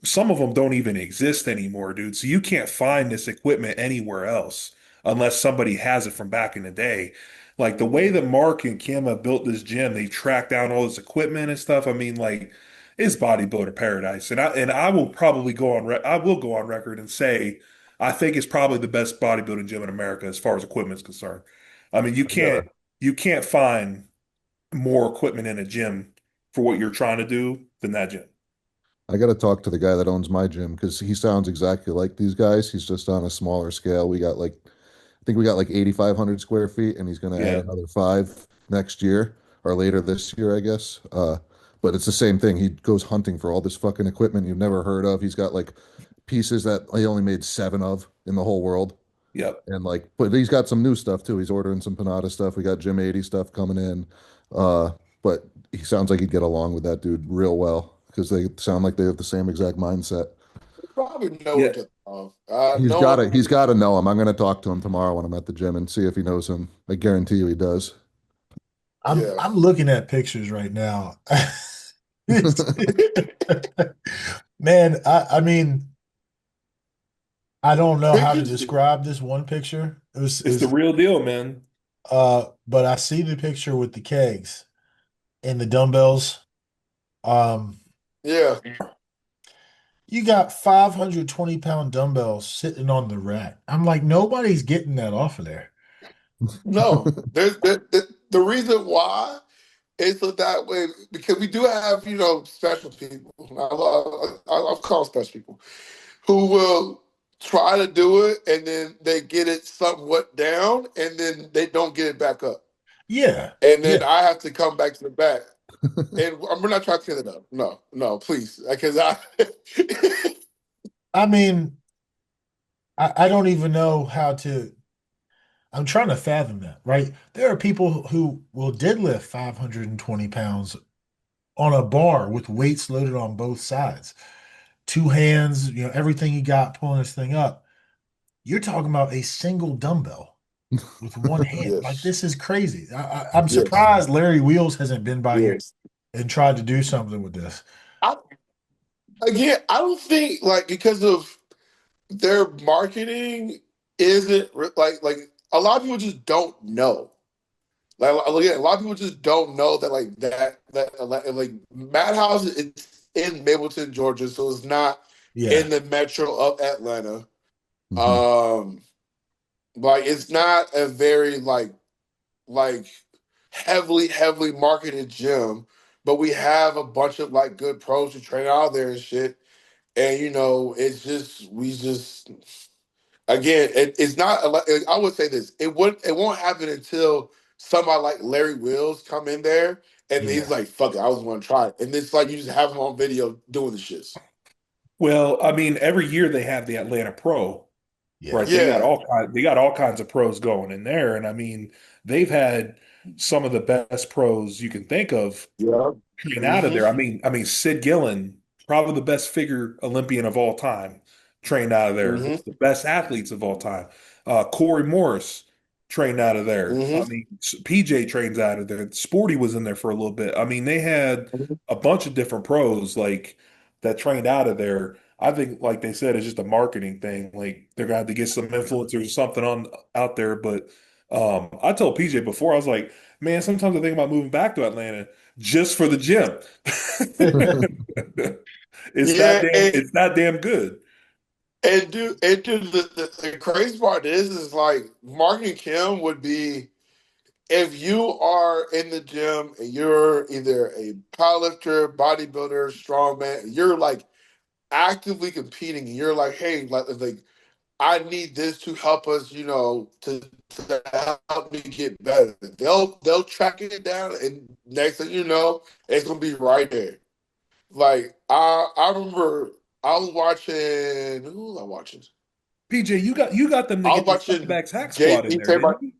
some of them don't even exist anymore, dude. So you can't find this equipment anywhere else unless somebody has it from back in the day. Like the way that Mark and Kim have built this gym, they track down all this equipment and stuff. I mean, like it's bodybuilder paradise. And I will probably I will go on record and say I think it's probably the best bodybuilding gym in America as far as equipment is concerned. I mean, you I can't gotta, you can't find more equipment in a gym for what you're trying to do than that gym. I got to talk to the guy that owns my gym because he sounds exactly like these guys. He's just on a smaller scale. I think we got like 8,500 square feet, and he's going to add Yeah. another five next year or later this year, I guess. But it's the same thing. He goes hunting for all this fucking equipment you've never heard of. He's got like pieces that he only made seven of in the whole world. Yep. And like, but he's got some new stuff too. He's ordering some Panada stuff. We got Gym 80 stuff coming in. Uh, but he sounds like he'd get along with that dude real well because they sound like they have the same exact mindset. probably know Yeah. what you're talking about. No, He's gotta know him. I'm gonna talk to him tomorrow when I'm at the gym and see if he knows him. I guarantee you he does. yeah. I'm looking at pictures right now. Man, I mean, I don't know how to Pictures. describe this one picture. It was It's the is real deal, man. but I see the picture with the kegs and the dumbbells. Um, Yeah. you got 520 pound dumbbells sitting on the rack. I'm like, nobody's getting that off of there. No. The reason why it's that way because we do have, special people. I'll call special people who will try to do it and then they get it somewhat down and then they don't get it back up. Yeah, And then yeah. I have to come back to the back. And we're not trying to clean it up. No, no, please. Because I I mean, I don't even know how to. I'm trying to fathom that, right? There are people who will deadlift 520 pounds on a bar with weights loaded on both sides, two hands, everything you got pulling this thing up. You're talking about a single dumbbell with one hand. Like yes. this is crazy. I'm Yes. surprised Larry Wheels hasn't been by here Yes. and tried to do something with this. I, again, I don't think like because of their marketing isn't like a lot of people just don't know. Again, a lot of people just don't know that like Madhouse is in Mableton, Georgia, so it's not Yeah, in the metro of Atlanta. Mhm. Um, like it's not a very like heavily marketed gym, but we have a bunch of like good pros who train out there and shit. And it's just we just again, it's not. I would say this: it won't happen until somebody like Larry Wills come in there and he's yeah, like, "Fuck it, I was going to try it," and it's like you just have him on video doing the shits. Well, I mean, every year they have the Atlanta Pro, yeah, right? They got Yeah. all kinds of pros going in there, and I mean, they've had some of the best pros you can think of Yeah. train out of Hmm. there. I mean, Sid Gillen, probably the best figure Olympian of all time, trained out of there. One Hmm. of the best athletes of all time. Corey Morris trained out of there. I Hmm. mean, PJ trains out of there. Sporty was in there for a little bit. I mean, they had a bunch of different pros like that trained out of there. I think, like they said, it's just a marketing thing. Like they're gonna have to get some influencers or something on out there. But I told PJ before, I was like, man, sometimes I think about moving back to Atlanta just for the gym. Yeah, It's that damn good. and dude, the crazy part is like Mark and Kim would be if you are in the gym and you're either a powerlifter, bodybuilder, strongman, you're like actively competing, and you're like, hey, like I need this to help us, to help me get better. They'll track it down, and next thing you know, it's gonna be right there. Like I remember I was watching who was I watching? PJ, you got them to I was get the watching Cybex hack squad in JP there, say didn't you?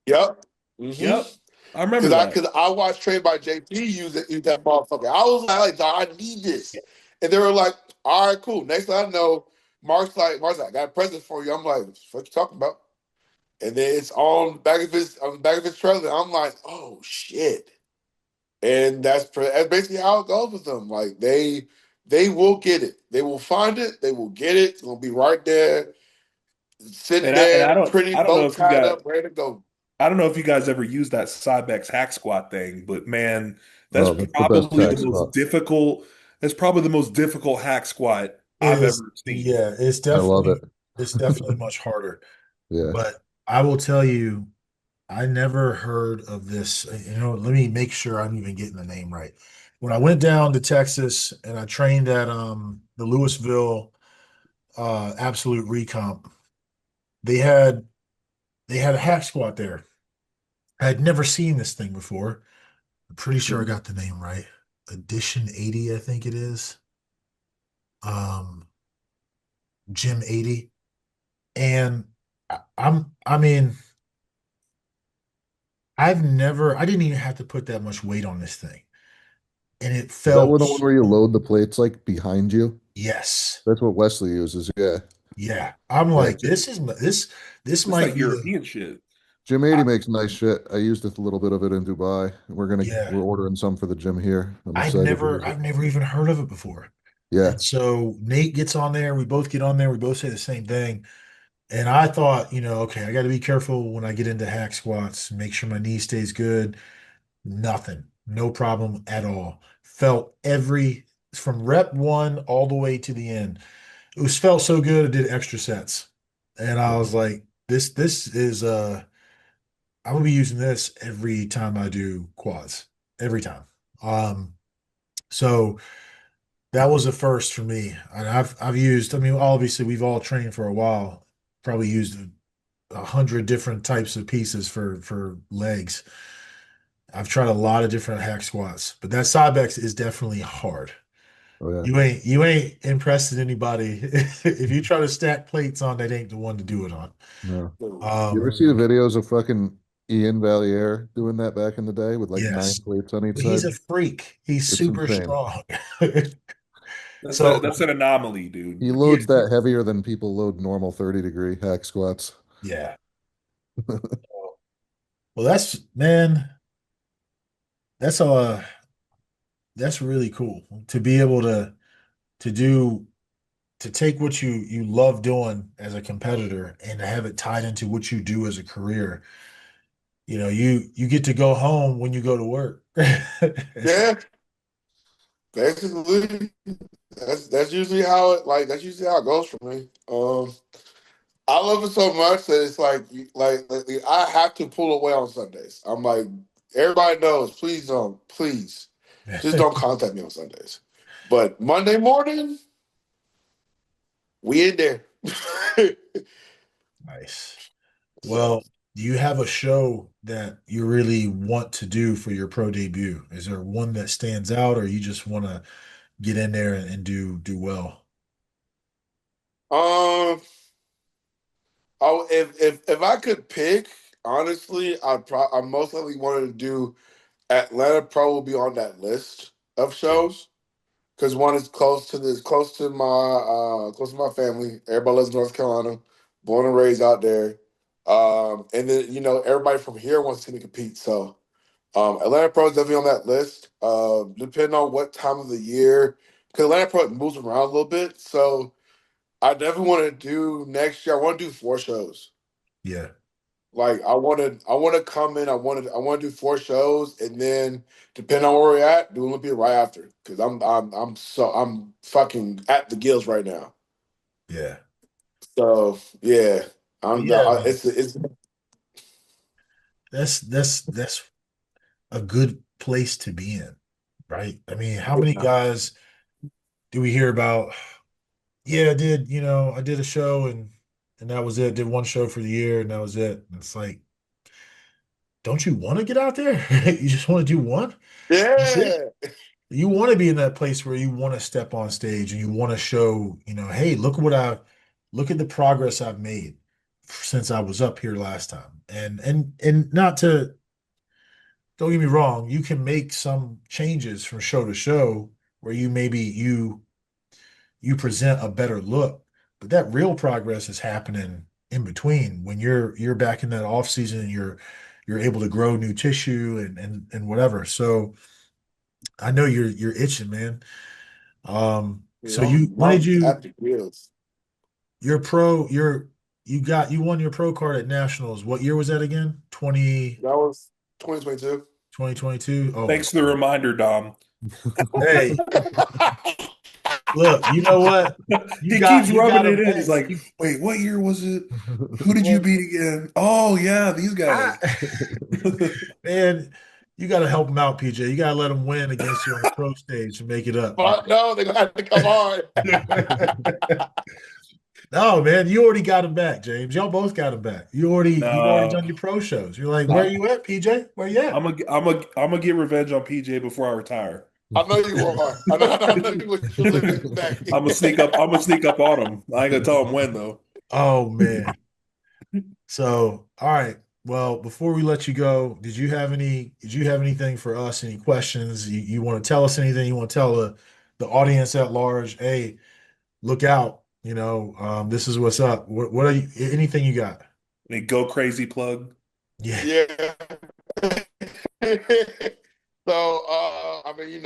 yep. Yep. I Cause remember I that. cause I watched Train by JP use that motherfucker. I was like, "Dawg, I need this. And they were like, all right, cool. Next thing I know, Mark's like, I got a present for you. I'm like, what you talking about? And then it's on the back of his trailer. I'm like, oh shit. And that's basically how it goes with them. Like they will get it. They will find it. They will get it. It's gonna be right there, sitting And there, pretty I don't know bow if you tied got up, ready to go. I don't know if you guys ever used that Cybex hack squat thing, but man, that's Oh, that's the best probably the hack most spot. difficult. That's probably the most difficult hack squat It I've is, ever seen. yeah, I love it. it's definitely much harder. Yeah. But I will tell you, I never heard of this. Let me make sure I'm even getting the name right. When I went down to Texas and I trained at the Louisville Absolute Recomp, they had they had a hack squat there. I had never seen this thing before. I'm pretty sure I got the name right. Edition 80, I think it is. Um, Gym 80. And I mean, I didn't even have to put that much weight on this thing. And it Is that felt, where the one where you load the plates like behind you? yes. That's what Wesley uses. Yeah. Yeah. I'm Yeah, like, this it's might like be the, European shit. Gym I, 80 makes nice shit. I used a little bit of it in Dubai. yeah. We're ordering some for the gym here. I'm excited to use it. I've never even heard of it before. Yeah. And so Nate gets on there. We both get on there. We both say the same thing. And I thought, okay, I got to be careful when I get into hack squats, make sure my knee stays good. Nothing, no problem at all. Felt from rep one all the way to the end. Felt so good. I did extra sets. And I was like, this is, I will be using this every time I do quads, every time. Um, so that was a first for me. And I've used, I mean, obviously we've all trained for a while, probably used 100 different types of pieces for legs. I've tried a lot of different hack squats, but that Cybex is definitely hard. Oh yeah. You ain't impressing anybody. If you try to stack plates on, that ain't the one to do it on. No. You ever Um, see the videos of fucking Ian Valier doing that back in the day with like nine yes. plates on each Well, he's side? a freak. He's It's super insane. strong. So That's an anomaly, dude. He yeah, loads that heavier than people load normal 30-degree hack squats. yeah. Well, that's that's really cool to be able to do to take what you love doing as a competitor and to have it tied into what you do as a career. You get to go home when you go to work. Yeah, basically. That's usually how it goes for me. I love it so much that it's like I have to pull away on Sundays. I'm like, everybody knows, please just don't contact me on Sundays. But Monday morning, we in there. Nice. So Well, do you have a show that you really want to do for your pro debut? Is there one that stands out, or you just want to get in there and do well? um if I could pick, honestly, I most likely wanted to do Atlanta Pro will be on that list of shows. Because one is close to my family. Everybody lives in North Carolina, born and raised out there. And then everybody from here wants to see me compete. So Atlanta Pro is definitely on that list. Depending on what time of the year, because Atlanta Pro moves around a little bit. So I definitely want to do next year. I want to do 4 shows. Yeah, Like I want to come in. I want to do 4 shows, and then depending on where we're at, do Olympia right after. Because I'm fucking at the gills right now. yeah. So yeah, But yeah, I mean, it's that's a good place to be in, right? I mean, how many guys do we hear about? Yeah, I did. I did a show and that was it. Did one show for the year and that was it. And it's like, don't you want to get out there? You just want to do one? That's it. Yeah. You want to be in that place where you want to step on stage and you want to show, hey, look at the progress I've made since I was up here last time. And not to don't get me wrong, you can make some changes from show to show where you present a better look, but that real progress is happening in between when you're back in that off season and you're able to grow new tissue and whatever. So I know you're itching, man. You So know, when did I'm at the grills. your pro, you won your pro card at Nationals. What year was that again? That was 2022. 2022. Oh my Thanks for the God. reminder, Dom. Hey, look, you know what? He keeps You rubbing got it him. in. He's Hey, like, wait, what year was it? Who did you well, beat again? Oh, yeah, these I guys. man, you got to help him out, PJ. You got to let him win against you on the pro stage to make it up. But no, they're gonna have to come hard. No, man, you already got him back, James. Y'all both got him back. You've already No, done your pro shows. You're like, where I'm, are you at, PJ? Where you at? I'm gonna get revenge on PJ before I retire. I know you are. I know you want your living back. I'm gonna sneak up. I'm gonna sneak up on him. I ain't gonna tell him when though. Oh man. So, all right. Well, before we let you go, did you have anything for us? Any questions? You want to tell us anything? You want to tell the audience at large, hey, look out, this is what's up. What are you anything you got? They go crazy plug. Yeah. Yeah. So, I mean,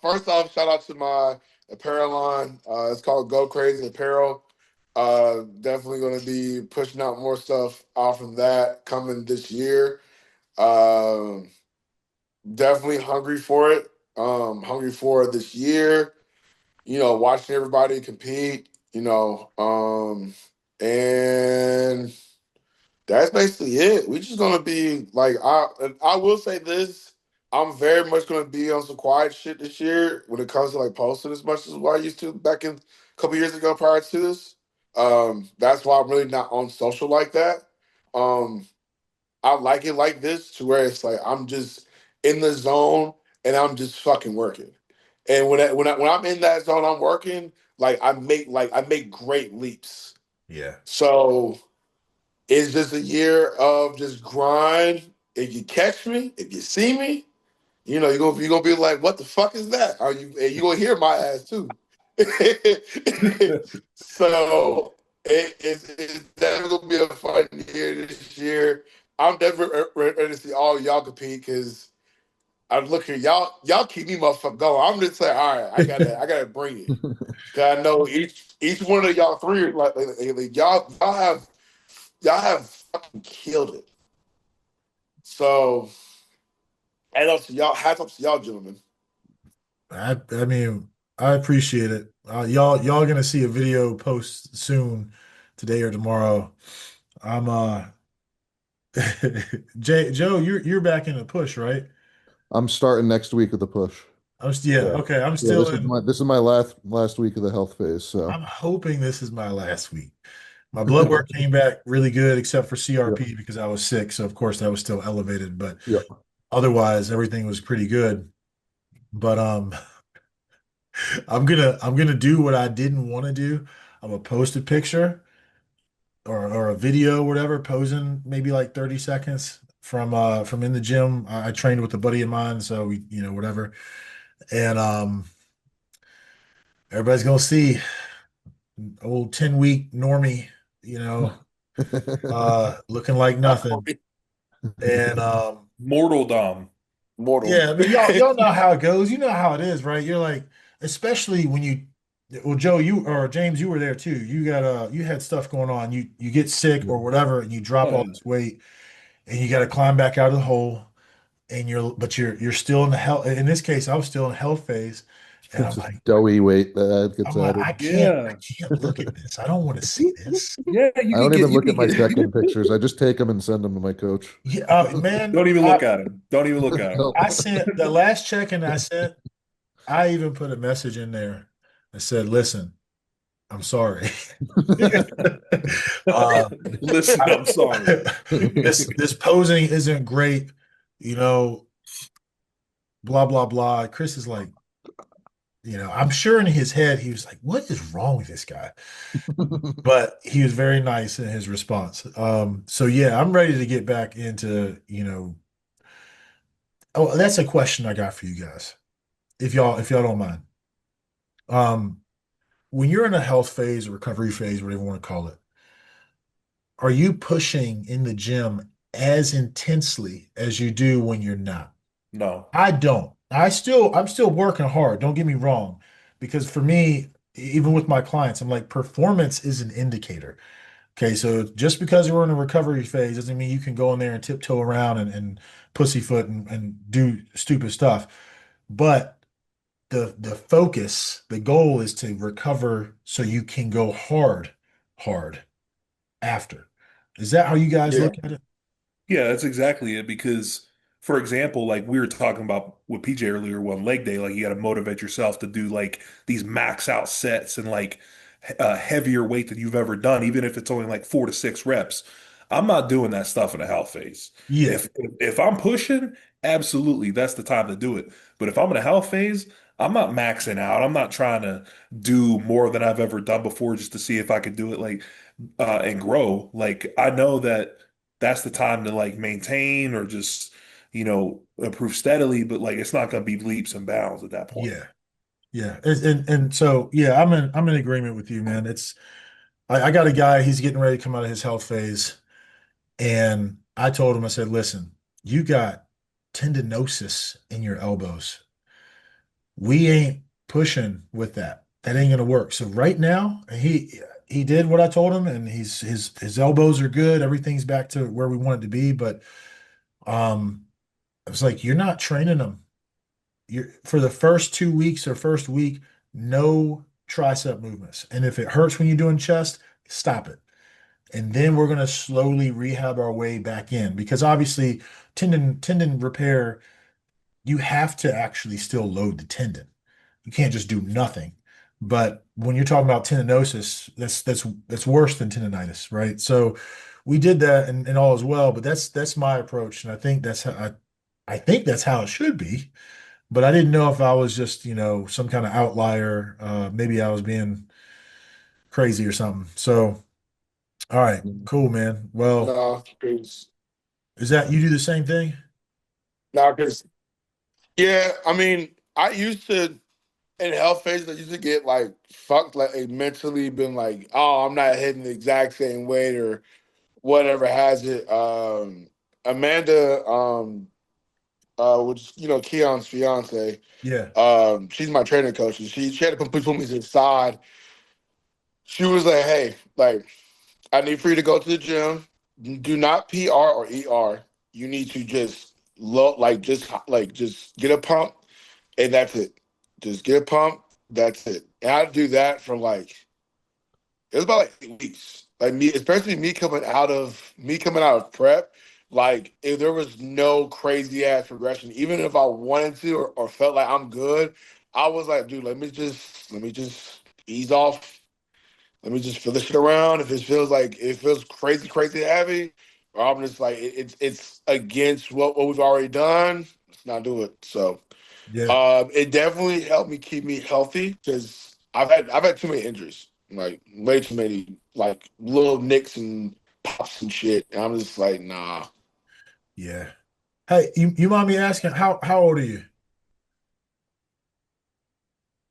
first off, shout out to my apparel line. It's called Go Crazy Apparel. Definitely going to be pushing out more stuff out from that coming this year. Um, Definitely hungry for it. Hungry for it this year. Watching everybody compete. And that's basically it. We're just gonna be like I will say this. I'm very much gonna be on some quiet shit this year when it comes to like posting as much as what I used to back in a couple years ago prior to this. That's why I'm really not on social like that. Um, I like it like this to where it's like I'm just in the zone and I'm just fucking working. And when I'm in that zone, I'm working. I make great leaps. Yeah. So it's just a year of just grind. If you catch me, if you see me, you're gonna be like, what the fuck is that? Are you and you gonna hear my ass too. So it's definitely gonna be a fun year this year. I'm definitely ready to see all y'all compete because I look here, y'all keep me motherfucker going. I'm just saying, all right, I gotta bring it. Cause I know each one of y'all three are like y'all have fucking killed it. So hats up to y'all gentlemen. I mean, I appreciate it. Y'all gonna see a video post soon, today or tomorrow. I'm Joe, you're back in the push, right? I'm starting next week with the push. Yeah, Yeah. okay. I'm Yeah, still in. this is my last week of the health phase. So I'm hoping this is my last week. My blood work came back really good, except for yeah, CRP because I was sick. So of course that was still elevated, but yeah. otherwise everything was pretty good. But I'm gonna do what I didn't want to do. I'm gonna post a picture or a video, whatever, posing maybe like 30 seconds from in the gym. I trained with a buddy of mine, so we, whatever. And everybody's gonna see old 10-week normie, you know, looking like nothing. And Mortal Dom. Mortal. yeah, I mean, y'all know how it goes. You know how it is, right? You're like, especially when well, Joe, you or James, you were there too. You had stuff going on. You get sick or whatever, and you drop Oh, all yeah. this weight, and you got to climb back out of the hole. And you're still in the health. In this case, I was still in health phase, and I'm like, Just doughy weight that gets I added. I Yeah. can't look at this. I don't want to see this. Yeah, I don't even look at my check-in pictures. I just take them and send them to my coach. Yeah, man, don't even look at him. Don't even look at him. No. I sent the last check-in I sent. I even put a message in there that said, "Listen, I'm sorry. uh, Listen, I'm sorry. this posing isn't great, you know, blah blah blah. Chris is like, I'm sure in his head he was like, "What is wrong with this guy?" But he was very nice in his response. So yeah, I'm ready to get back into, Oh, that's a question I got for you guys, if y'all don't mind. Um, when you're in a health phase or recovery phase, whatever you want to call it, are you pushing in the gym as intensely as you do when you're not? No. I don't. I'm still working hard. Don't get me wrong, because for me, even with my clients, I'm like, performance is an indicator. Okay, so just because we're in a recovery phase doesn't mean you can go in there and tiptoe around and pussyfoot and do stupid stuff. But the focus, the goal is to recover so you can go hard after. Is that how you guys Yeah, look at it? Yeah, that's exactly it. Because, for example, like we were talking about with PJ earlier, one leg day, like you got to motivate yourself to do like these max out sets and like heavier weight than you've ever done, even if it's only like 4 to 6 reps. I'm not doing that stuff in a health phase. Yeah, If I'm pushing, absolutely, that's the time to do it. But if I'm in a health phase, I'm not maxing out. I'm not trying to do more than I've ever done before just to see if I could do it like and grow. Like I know that that's the time to like maintain or just, improve steadily, but like it's not going to be leaps and bounds at that point. yeah, yeah. And so yeah, I'm in agreement with you, man. I got a guy, he's getting ready to come out of his health phase. And I told him, I said, listen, you got tendinosis in your elbows. We ain't pushing with that. That ain't gonna work. So right now, he did what I told him, and his elbows are good. Everything's back to where we want it to be. But um, I was like, you're not training them. You're for the first 2 weeks or first week, no tricep movements. And if it hurts when you're doing chest, stop it. And then we're going to slowly rehab our way back in, because obviously tendon repair, you have to actually still load the tendon. You can't just do nothing. But when you're talking about tendinosis, that's worse than tendonitis, right? So we did that and all as well, but that's my approach, and I think that's how I think that's how it should be. But I didn't know if I was just, some kind of outlier. Maybe I was being crazy or something. So, all right, cool, man. Well, no, because is that you do the same thing? no, because yeah, I mean, I used to in health phases, I used to get like fucked, like mentally been like, oh, I'm not hitting the exact same weight or whatever has it. Amanda, which Keon's fiance, Yeah. she's my training coach. And she had to completely put me to the side. She was like, hey, like I need for you to go to the gym. Do not PR or ER. You need to just just get a pump and that's it. Just get a pump. That's it. And I do that for like it was about like 8 weeks. Like me, especially me coming out of prep. Like if there was no crazy ass progression, even if I wanted to or felt like I'm good, I was like, dude, let me just ease off. Let me just feel this shit around. If it feels crazy, crazy heavy, or I'm just like it's against what we've already done. Let's not do it. So Yeah. it definitely helped me keep me healthy because I've had too many injuries, like way too many, like little nicks and pops and shit. And I'm just like, nah. Yeah. Hey, you mind me asking how old are you?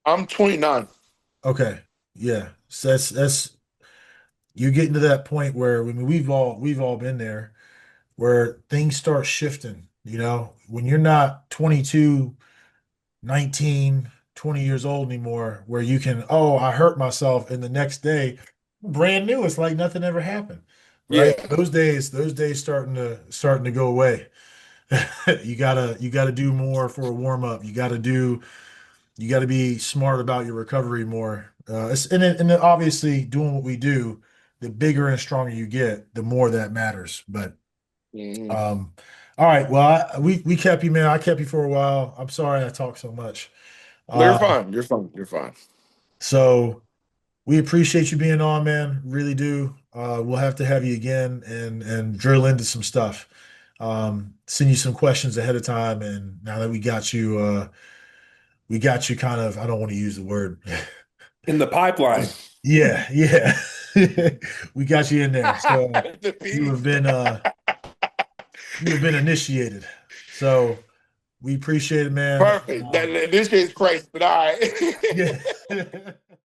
I'm 29. Okay. Yeah. So that's you're getting to that point where, I mean, we've all been there, where things start shifting, when you're not 22, 19, 20 years old anymore, where you can, oh, I hurt myself, and the next day, brand new, it's like nothing ever happened. Right? Yeah. Those days starting to go away. You gotta do more for a warm up. You gotta be smart about your recovery more. And then obviously doing what we do, the bigger and stronger you get, the more that matters. But Mhm. um, all right. Well, we kept you, man. I kept you for a while. I'm sorry I talked so much. No, you're Uh, fine. You're fine. You're fine. so We appreciate you being on, man. Really do. We'll have to have you again and drill into some stuff. Send you some questions ahead of time, and now that we got you kind of, I don't want to use the word. In the pipeline. Yeah, yeah. We got you in there. So The you have piece. been you have been initiated. So we appreciate it, man. Perfect. This shit's crazy, but all right. Yeah.